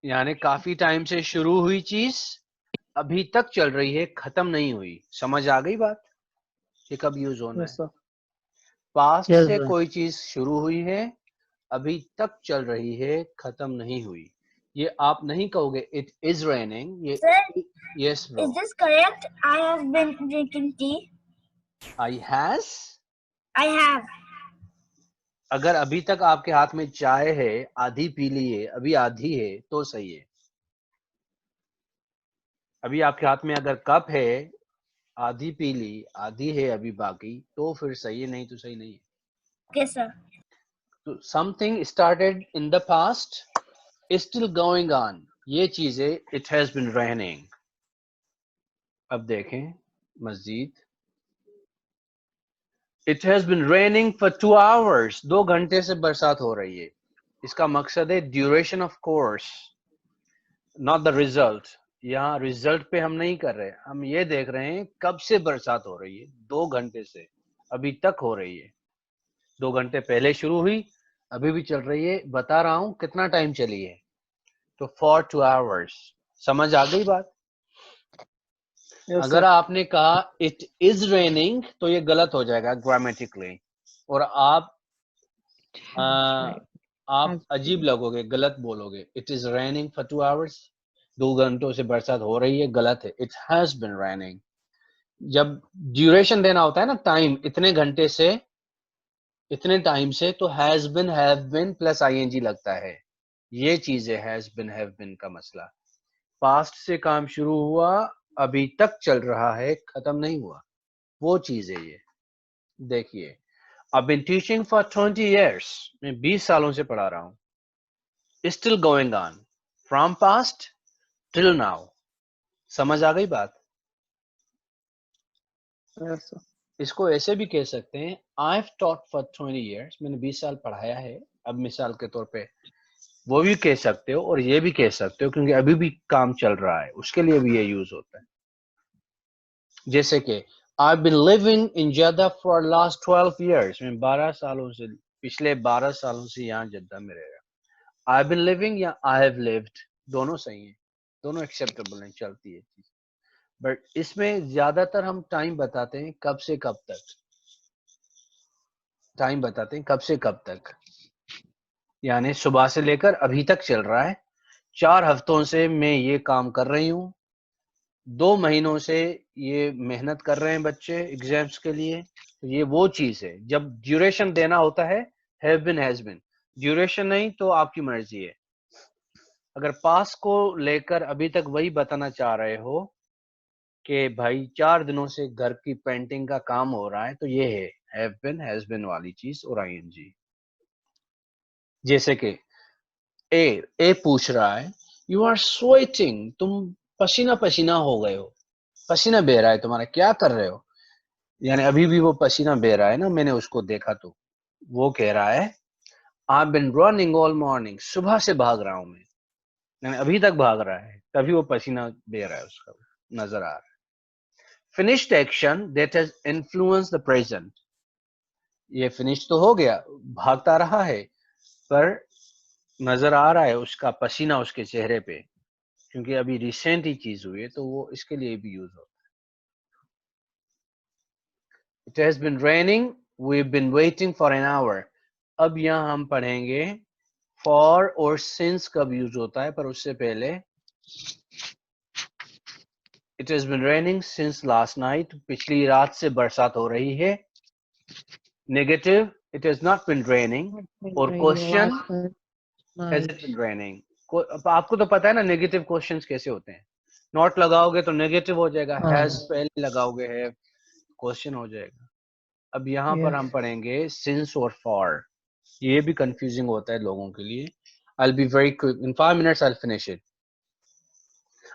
यानी काफी टाइम से शुरू हुई चीज अभी तक चल रही है, खत्म नहीं हुई. समझ आ गई बात? ये कब यूज होना है? पास्ट Yes, से sir. कोई चीज शुरू हुई है, अभी तक चल रही है, खत्म नहीं हुई. ये आप नहीं कहोगे इट इज रेनिंग. ये Sir, yes bro. is this correct? I have been drinking tea. I has. I have. अगर अभी तक आपके हाथ में चाय है, आधी पी ली है, अभी आधी है, तो सही है. अभी आपके हाथ में अगर कप है, आधी पी ली, आधी है अभी बाकी, तो फिर सही है, नहीं तो सही नहीं है. Okay, sir. तो something started in the past is still going on. ये चीजें इट हैज बिन रेनिंग. अब देखें Majeed. It has been raining for 2 hours. 2 घंटे से बरसात हो रही है. इसका मकसद है duration of course, not the result. यहाँ रिजल्ट पे हम नहीं कर रहे, हम ये देख रहे हैं कब से बरसात हो रही है. 2 घंटे से अभी तक हो रही है. 2 घंटे पहले शुरू हुई, अभी भी चल रही है. बता रहा हूं कितना टाइम चली है, तो फॉर 2 hours. समझ आ गई बात? अगर आपने कहा इट इज रेनिंग तो ये गलत हो जाएगा ग्रामेटिकली, और आप अजीब लगोगे, गलत बोलोगे. It is raining for 2 hours. 2 घंटों से बरसात हो रही है, गलत है. It has been raining. जब ड्यूरेशन देना होता है ना, टाइम, इतने घंटे से, इतने टाइम से, तो has been, have been plus ING लगता है. ये चीज है हैज बिन, हैव बिन का मसला. पास्ट से काम शुरू हुआ, अभी तक चल रहा है, खत्म नहीं हुआ, वो चीज है ये. देखिए I've been teaching for 20 years. मैं 20 सालों से पढ़ा रहा हूँ. Still going on. From past till now. समझ आ गई बात? Yes, sir. इसको ऐसे भी कह सकते हैं I've taught for 20 years. मैंने 20 साल पढ़ाया है. अब मिसाल के तौर पे वो भी कह सकते हो और ये भी कह सकते हो क्योंकि अभी भी काम चल रहा है, उसके लिए भी ये यूज होता है. जैसे कि I've been living in Jeddah for last 12 years. मैं 12 सालों से पिछले 12 सालों से यहाँ जद्दा में रह रहा हूँ. I've been living या I have lived दोनों सही हैं, दोनों एक्सेप्टेबल हैं, चलती है चीज. बट इसमें ज्यादातर हम टाइम बताते हैं कब से कब तक. टाइम बताते हैं कब से कब तक, यानी सुबह से लेकर अभी तक चल रहा है. 4 हफ्तों से मैं ये काम कर रही हूँ. 2 महीनों से ये मेहनत कर रहे हैं बच्चे एग्जाम्स के लिए. तो ये वो चीज है. जब ड्यूरेशन देना होता है have been has been. Duration नहीं तो आपकी मर्जी है. अगर पास को लेकर अभी तक वही बताना चाह रहे हो कि भाई 4 दिनों से घर की पेंटिंग का काम हो रहा है, तो ये है हैव बीन हैज बीन वाली चीज और आईएनजी. जैसे कि ए पूछ रहा है यू आर स्वेटिंग, तुम पसीना पसीना हो गए हो, पसीना बह रहा है तुम्हारा, क्या कर रहे हो. यानी अभी भी वो पसीना बह रहा है ना, मैंने उसको देखा. तो वो कह रहा है I've been running all morning, सुबह से भाग रहा हूं मैं, यानी अभी तक भाग रहा है, तभी वो पसीना बह रहा है, उसका नजर आ रहा है. Finished action that has influenced the present. ये फिनिश तो हो गया, भागता रहा है, पर नजर आ रहा है उसका पसीना उसके चेहरे पे, क्योंकि अभी रिसेंट ही चीज हुई है, तो वो इसके लिए भी यूज होता है. It has been raining, we've been waiting for an hour. अब यहाँ हम पढ़ेंगे for और since कब यूज होता है, पर उससे पहले It has been raining since last night. पिछली रात से बरसात हो रही है. Negative, it has not been raining. और question, has it been raining? आपको तो पता है ना नेगेटिव क्वेश्चंस कैसे होते हैं. नॉट लगाओगे तो नेगेटिव हो जाएगा, हैज पहले लगाओगे है क्वेश्चन हो जाएगा. अब यहाँ पर हम पढ़ेंगे since और for. ये भी कंफ्यूजिंग होता है लोगों के लिए. I'll be very quick. In 5 minutes I'll finish it.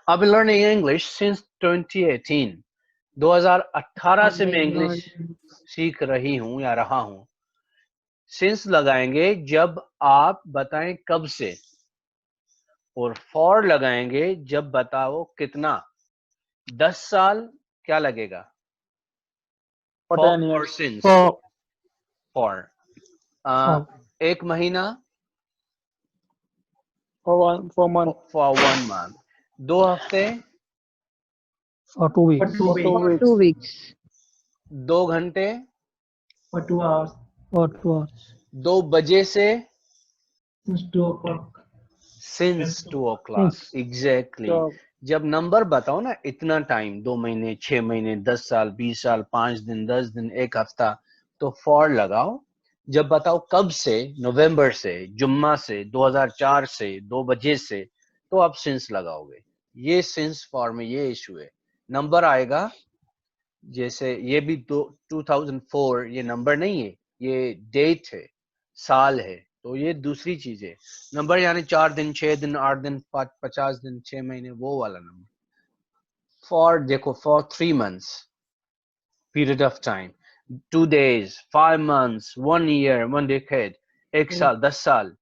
I've been learning English since 2018. 2018 से मैं इंग्लिश सीख रही हूँ या रहा हूँ. Since लगाएंगे जब आप बताएं कब से, और for लगाएंगे जब बताओ कितना. 10 साल क्या लगेगा? For 10 years. Or since. For. 1 महीना. For month. For 1 month. 2 हफ्ते. For 2 weeks. For 2 weeks. 2 घंटे. For 2 hours. For 2 hours. 2 बजे से. Since 2 o'clock. Since 2 o'clock. Exactly. जब नंबर बताओ ना, इतना टाइम, 2 महीने, 6 महीने, 10 साल, 20 साल, 5 दिन, 10 दिन, 1 हफ्ता, तो for लगाओ. जब बताओ कब से, नवंबर से, जुम्मा से, 2004 से, 2 बजे से, तो आप since लगाओगे. ये since for में ये इशू है. नंबर आएगा, जैसे ये भी 2004, ये नंबर नहीं है, ये डेट है, साल है, तो ये दूसरी चीज है. नंबर यानी 4 दिन, 6 दिन, 8 दिन, 50 दिन, 6 महीने, वो वाला नंबर. For देखो, for 3 months, period of time, 2 days, 5 months, 1 year, 1 decade, 1 साल, 10 साल,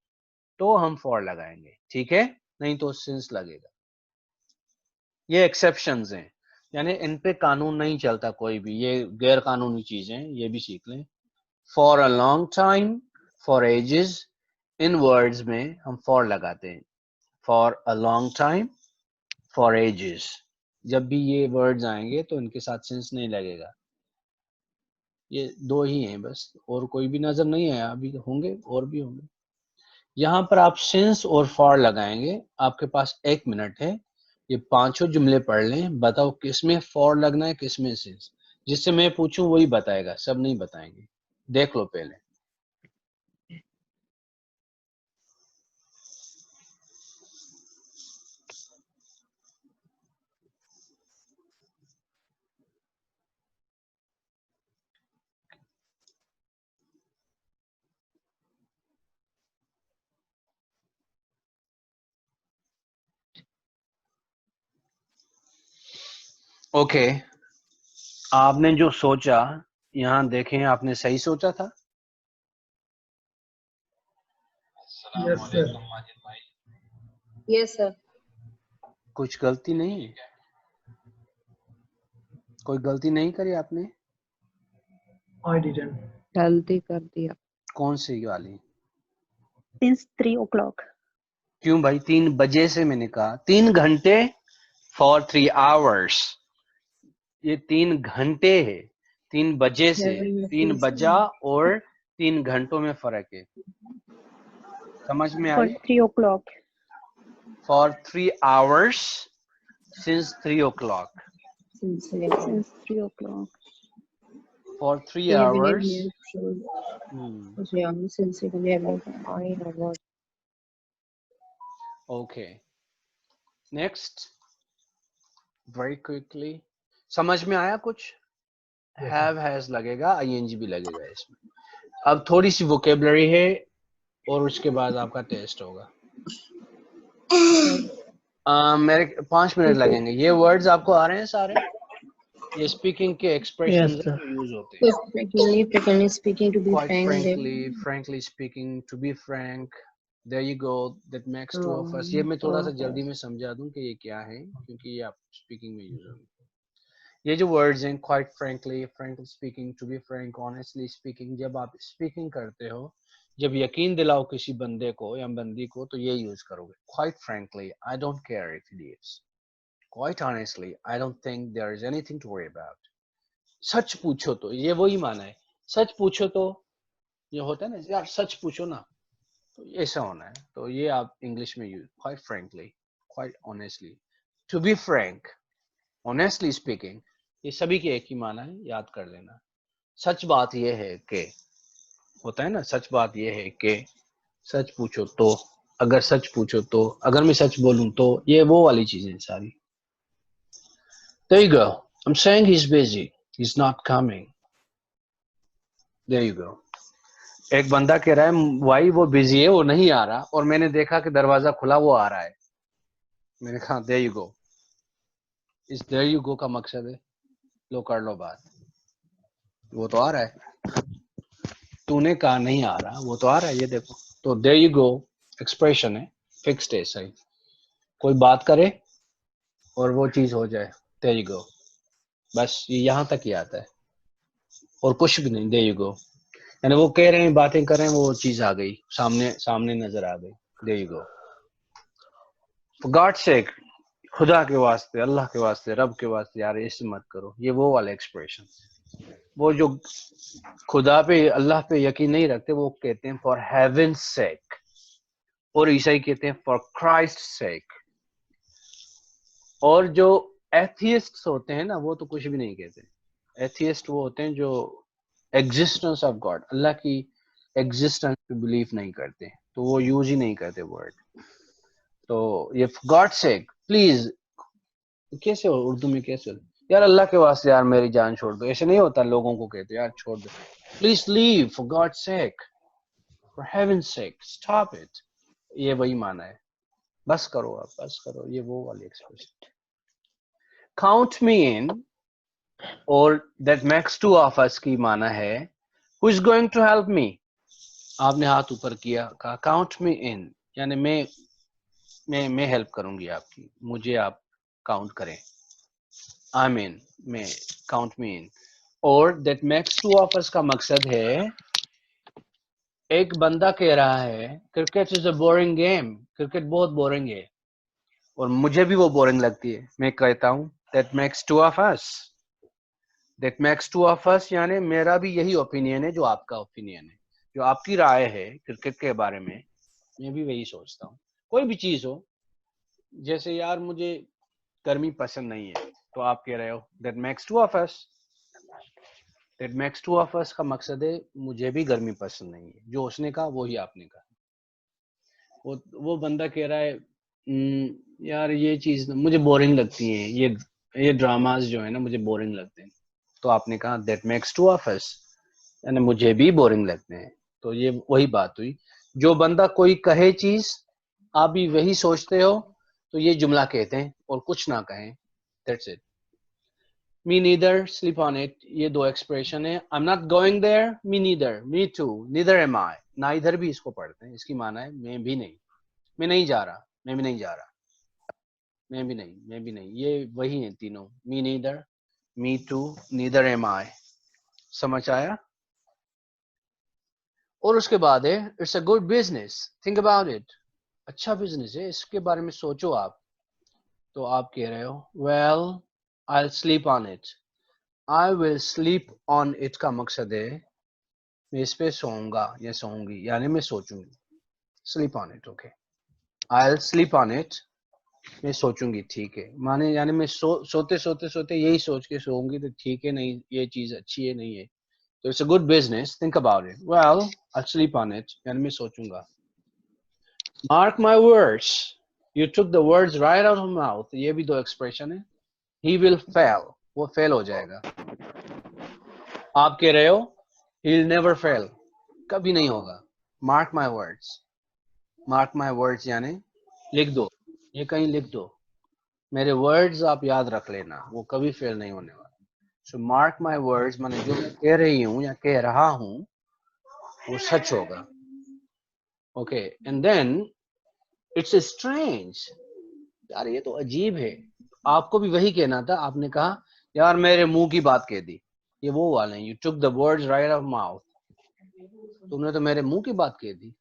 तो हम for लगाएंगे. ठीक है, नहीं तो since लगेगा. ये एक्सेप्शंस हैं, यानी इन पे कानून नहीं चलता कोई भी, ये गैर कानूनी चीजें, ये भी सीख लें. For a long time, for ages, in words में हम for लगाते हैं. For a long time, for ages. जब भी ये वर्ड्स आएंगे तो इनके साथ since नहीं लगेगा. ये 2 ही हैं बस, और कोई भी नजर नहीं आया. अभी होंगे और भी होंगे. यहाँ पर आप since और for लगाएंगे. आपके पास 1 मिनट है, ये 5 जुमले पढ़ लें. बताओ किसमें for लगना है, किसमें since. जिससे मैं पूछूं वही बताएगा, सब नहीं बताएंगे. देख लो पहले. اوکے آپ نے جو سوچا یہاں دیکھیں آپ نے صحیح سوچا تھا. Yes, sir. Yes, sir. کچھ غلطی نہیں ہے, کوئی غلطی نہیں کری آپ نے؟ I didn't. جلدی کر دیا. کون سی والی؟ Since 3 o'clock. کیوں بھائی 3 بجے سے میں نے کہا 3 گھنٹے for 3 hours. یہ 3 گھنٹے ہے 3 بجے سے. 3 بجا اور 3 گھنٹوں میں فرق ہے. سمجھ میں For I? 3 o'clock. For 3 hours since 3 o'clock. Since Since 3 o'clock. For 3 we hours. since we Okay. Next. Very quickly. سمجھ میں آیا کچھ؟ have has لگے گا ing بھی لگے گا اس میں. اب تھوڑی سی ووکیبلری ہے اور اس کے بعد آپ کا ٹیسٹ ہوگا. میرے 5 منٹ لگیں گے. یہ ورڈز آپ کو آ رہے ہیں سارے؟ یہ اسپیکنگ کے ایکسپریشنز Yes, sir. یوز ہوتے ہیں. frequently speaking to be Quite frank. frankly speaking, to be frank. There you go. That makes two of us. یہ میں تھوڑا سا جلدی میں سمجھا دوں کہ یہ کیا ہے کیونکہ یہ آپ اسپیکنگ میں یوز ہوں گے. یہ جو ورڈز ہیں quite frankly, frankly speaking, to be frank, honestly speaking, جب آپ اسپیکنگ کرتے ہو جب یقین دلاؤ کسی بندے کو یا بندی کو تو یہ یوز کرو گے. Quite frankly, I don't care if it is. Quite honestly, I don't think there is anything to worry about. سچ پوچھو تو یہ وہی معنی ہے. سچ پوچھو تو یہ ہوتا ہے نا یار سچ پوچھو نا تو ایسا ہونا ہے. تو یہ آپ انگلش میں use quite frankly, quite honestly, to be frank, honestly speaking, یہ سبھی کے ایک ہی معنی ہے. یاد کر لینا. سچ بات یہ ہے کہ ہوتا ہے نا سچ بات یہ ہے کہ سچ پوچھو تو اگر سچ پوچھو تو اگر میں سچ بولوں تو یہ وہ والی چیزیں ساری. There you go. I'm saying he's busy. He's not coming. There you go. ایک بندہ کہہ رہا ہے بھائی وہ بزی ہے وہ نہیں آ رہا اور میں نے دیکھا کہ دروازہ کھلا وہ آ رہا ہے. میں نے کہا there you go. Us there you go کا مقصد ہے لو کر لو بات. وہ تو آ رہا ہے. تو نے کہا نہیں آ رہا وہ تو آ رہا ہے یہ دیکھو. تو there you go ایکسپریشن ہے فکسڈ ہے صحیح. کوئی بات کرے اور وہ چیز ہو جائے there you go. بس یہ یہاں تک ہی آتا ہے اور کچھ بھی نہیں. there you go یعنی وہ کہہ رہے ہیں باتیں کر رہے ہیں وہ چیز آ گئی سامنے نظر آ گئی. there you go. For God's sake, خدا کے واسطے اللہ کے واسطے رب کے واسطے یار ایسے مت کرو. یہ وہ والے ایکسپریشن وہ جو خدا پہ اللہ پہ یقین نہیں رکھتے وہ کہتے ہیں for heaven's sake اور عیسائی کہتے ہیں for Christ's sake. اور جو ایتھیسٹ ہوتے ہیں نا وہ تو کچھ بھی نہیں کہتے. ایتھیسٹ وہ ہوتے ہیں جو ایگزسٹنس آف گاڈ اللہ کی ایگزسٹنس پہ بلیف نہیں کرتے تو وہ یوز ہی نہیں کرتے ورڈ. تو یہ گاڈ سیک پلیز کیسے ہو اردو میں کیسے ہو یار اللہ کے واسطے یار میری جان چھوڑ دو. ایسے نہیں ہوتا لوگوں کو کہتے یار چھوڑ دو please leave for God sake for heaven sake stop it. یہ وہی معنی ہے بس کرو آپ بس کرو. یہ وہ والی ایکسپریشن. count me in اور that makes two of us کی معنی ہے who is going to help me. آپ نے ہاتھ اوپر کیا کہا count me in یعنی میں ہیلپ کروں گی آپ کی مجھے آپ کاؤنٹ کریں. I'm in میں count me in. اور that makes two of us کا مقصد ہے ایک بندہ کہہ رہا ہے cricket is a boring game. Cricket بہت بورنگ ہے اور مجھے بھی وہ بورنگ لگتی ہے. میں کہتا ہوں that makes two of us. That makes two of us یعنی میرا بھی یہی اوپینین ہے جو آپ کا اوپینین ہے. جو آپ کی رائے ہے کرکٹ کے بارے میں میں بھی وہی سوچتا ہوں. کوئی بھی چیز ہو جیسے یار مجھے گرمی پسند نہیں ہے تو آپ کہہ رہے ہو that makes two of us. That makes two of us کا مقصد ہے مجھے بھی گرمی پسند نہیں ہے. جو اس نے کہا وہی آپ نے کہا. وہ بندہ کہہ رہا ہے یار یہ چیز مجھے بورنگ لگتی ہے یہ ڈراماز جو ہے نا مجھے بورنگ لگتے ہیں تو آپ نے کہا that makes two of us یعنی مجھے بھی بورنگ لگتے ہیں. تو یہ وہی بات ہوئی. جو بندہ کوئی کہے چیز آپ بھی وہی سوچتے ہو تو یہ جملہ کہتے ہیں اور کچھ نہ کہیں that's it. me neither, sleep on it, ये दो expression है. I'm not going there, me neither, me too, neither am I. ना इधर भी इसको पढ़ते हैं, इसकी माना है मैं भी नहीं, मैं नहीं जा रहा, मैं भी नहीं जा रहा, मैं भी नहीं, मैं भी नहीं, ये वही हैं तीनों. Me neither, me too, neither am I. समझ आया? और उसके बाद है it's a good business, think about it. अच्छा बिजनेस है, इसके बारे में सोचो आप. तो आप कह रहे हो well I will sleep on it. I will sleep on it का मकसद है मैं इस पे सोऊंगा या सोऊंगी, यानी मैं सोचूंगी. Sleep on it, okay. I will sleep on it, मैं सोचूंगी, ठीक है. माने यानी मैं सोते सोते सोते यही सोच के सोऊंगी तो ठीक है, नहीं ये चीज अच्छी है नहीं है. So it's a good business. Think about it. Well, I'll sleep on it. यानी मैं सोचूंगा. Mark my words. You took the words right out of my mouth. ये भी दो expression है. He will fail. वो fail हो जाएगा. आप कह रहे हो he'll never fail. कभी नहीं होगा. Mark my words. Mark my words यानी लिख दो. ये कहीं लिख दो. मेरे words आप याद रख लेना. वो कभी fail नहीं होने वाला. So mark my words, माने जो मैं कह रही हूँ या कह रहा हूँ वो सच होगा. Okay, and then it's strange. यार ये तो अजीब है. आपको भी वही कहना था. आपने कहा यार मेरे मुंह की बात कह दी. ये वो वाले हैं. You took the words right out of mouth. तुमने तो मेरे मुंह की बात कह दी.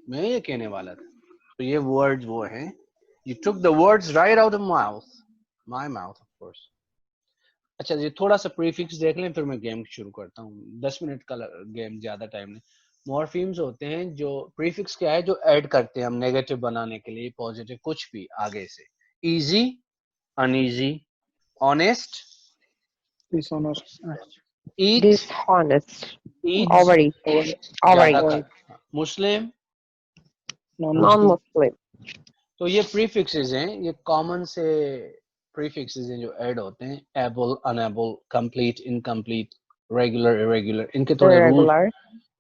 मैं ये कहने वाला था. तो ये words वो हैं. You took the words right out of mouth. My mouth, of course. अच्छा ये थोड़ा सा प्रीफिक्स देख लें फिर मैं गेम शुरू करता हूँ. 10 मिनट का गेम, ज्यादा टाइम नहीं. मॉर्फीम्स होते हैं जो प्रीफिक्स क्या है जो ऐड करते हैं हम नेगेटिव बनाने के लिए, पॉजिटिव कुछ भी आगे से. Easy, uneasy, honest, Dishonest. ईट, Dishonest. ईट, Overeat. मुस्लिम, Non-Muslim. तो ये प्रीफिक्सेस हैं. ये कॉमन से प्रीफिक्सेस हैं जो ऐड होते हैं. Able, unable, complete, incomplete, regular, irregular.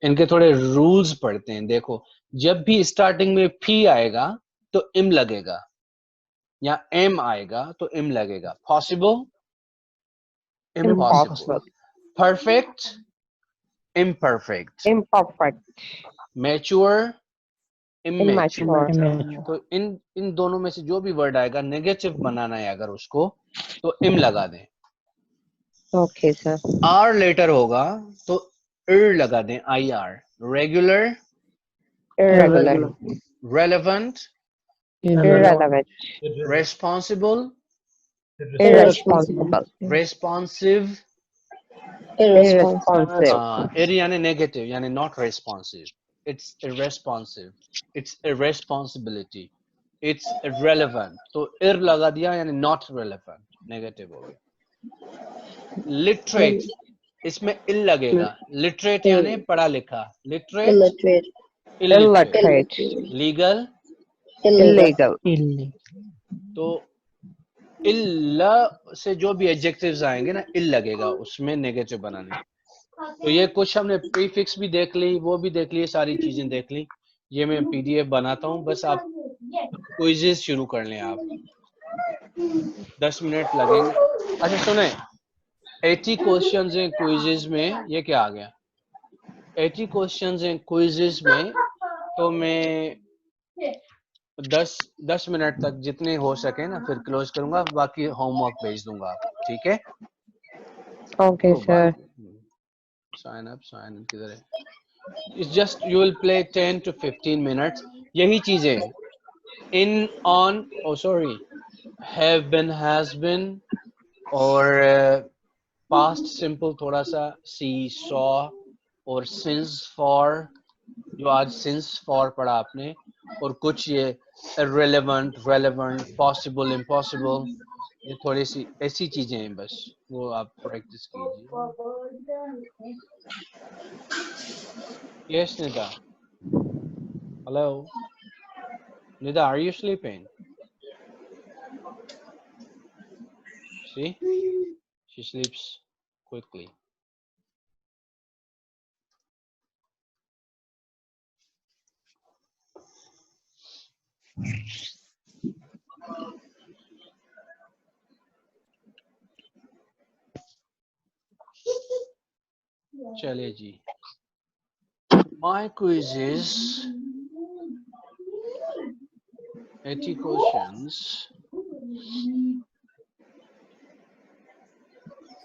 इनके थोड़े रूल्स पढ़ते हैं. देखो जब भी स्टार्टिंग में पी आएगा तो इम लगेगा, या एम आएगा तो इम लगेगा. Possible, impossible. Perfect, imperfect. Mature, immature. तो इन दोनों में से जो भी वर्ड आएगा नेगेटिव बनाना है अगर उसको तो इम लगा दें. Okay sir. आर लेटर होगा तो इर लगा दें. I R. Regular, Irregular. relevant, Irrelevant. responsible, Irresponsible. responsive. Irresponsive. Ir यानी negative यानी not responsive. It's irresponsive. It's irresponsibility. It's irrelevant. तो ir लगा दिया यानी not relevant. Negative हो गया. Literate. इसमें ill लगेगा. Literate यानी पढ़ा लिखा. Literate. Illiterate. Legal. Illegal. तो इल से जो भी एडजेक्टिव्स आएंगे ना इल लगेगा उसमें नेगेटिव बनाने. तो ये कुछ हमने प्रीफिक्स भी देख ली, वो भी देख ली, सारी चीजें देख ली. ये मैं पीडीएफ बनाता हूँ. बस आप क्विज़ेस शुरू कर लें. आप 10 मिनट लगेंगे. अच्छा सुने, 80 क्वेश्चंस हैं क्विज़ेस में. ये क्या आ गया? 80 क्वेश्चंस हैं क्विज़ेस में. तो मैं 10 मिनट तक जितने हो सके ना फिर क्लोज करूंगा. बाकी होमवर्क भेज दूंगा आप. ठीक है? Okay sir. साइन अप किधर है? It's just you will play 10 to 15 minutes. यही चीजें in, on, oh sorry, have been, has been, और past simple थोड़ा सा see, saw, और since, for, जो आज since for पढ़ा आपने, और कुछ ये irrelevant, relevant, possible, impossible, ये थोड़ी सी ऐसी चीजें हैं. बस वो आप प्रैक्टिस कीजिए. Yes, Nida. Hello. Nida, are you sleeping? See? She sleeps quickly. چلیے جی. My quiz is 80 questions.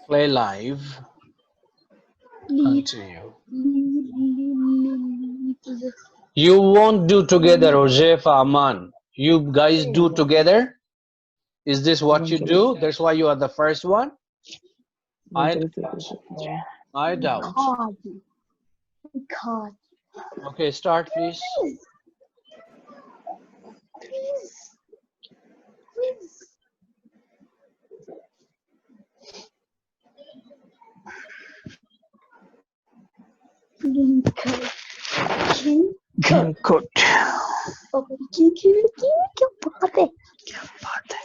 Play live. Continue. You won't do together, Josefa, Aman. You guys do together? Is this what you do? That's why you are the first one? I doubt. God. Okay, start please. Good. क्या बात है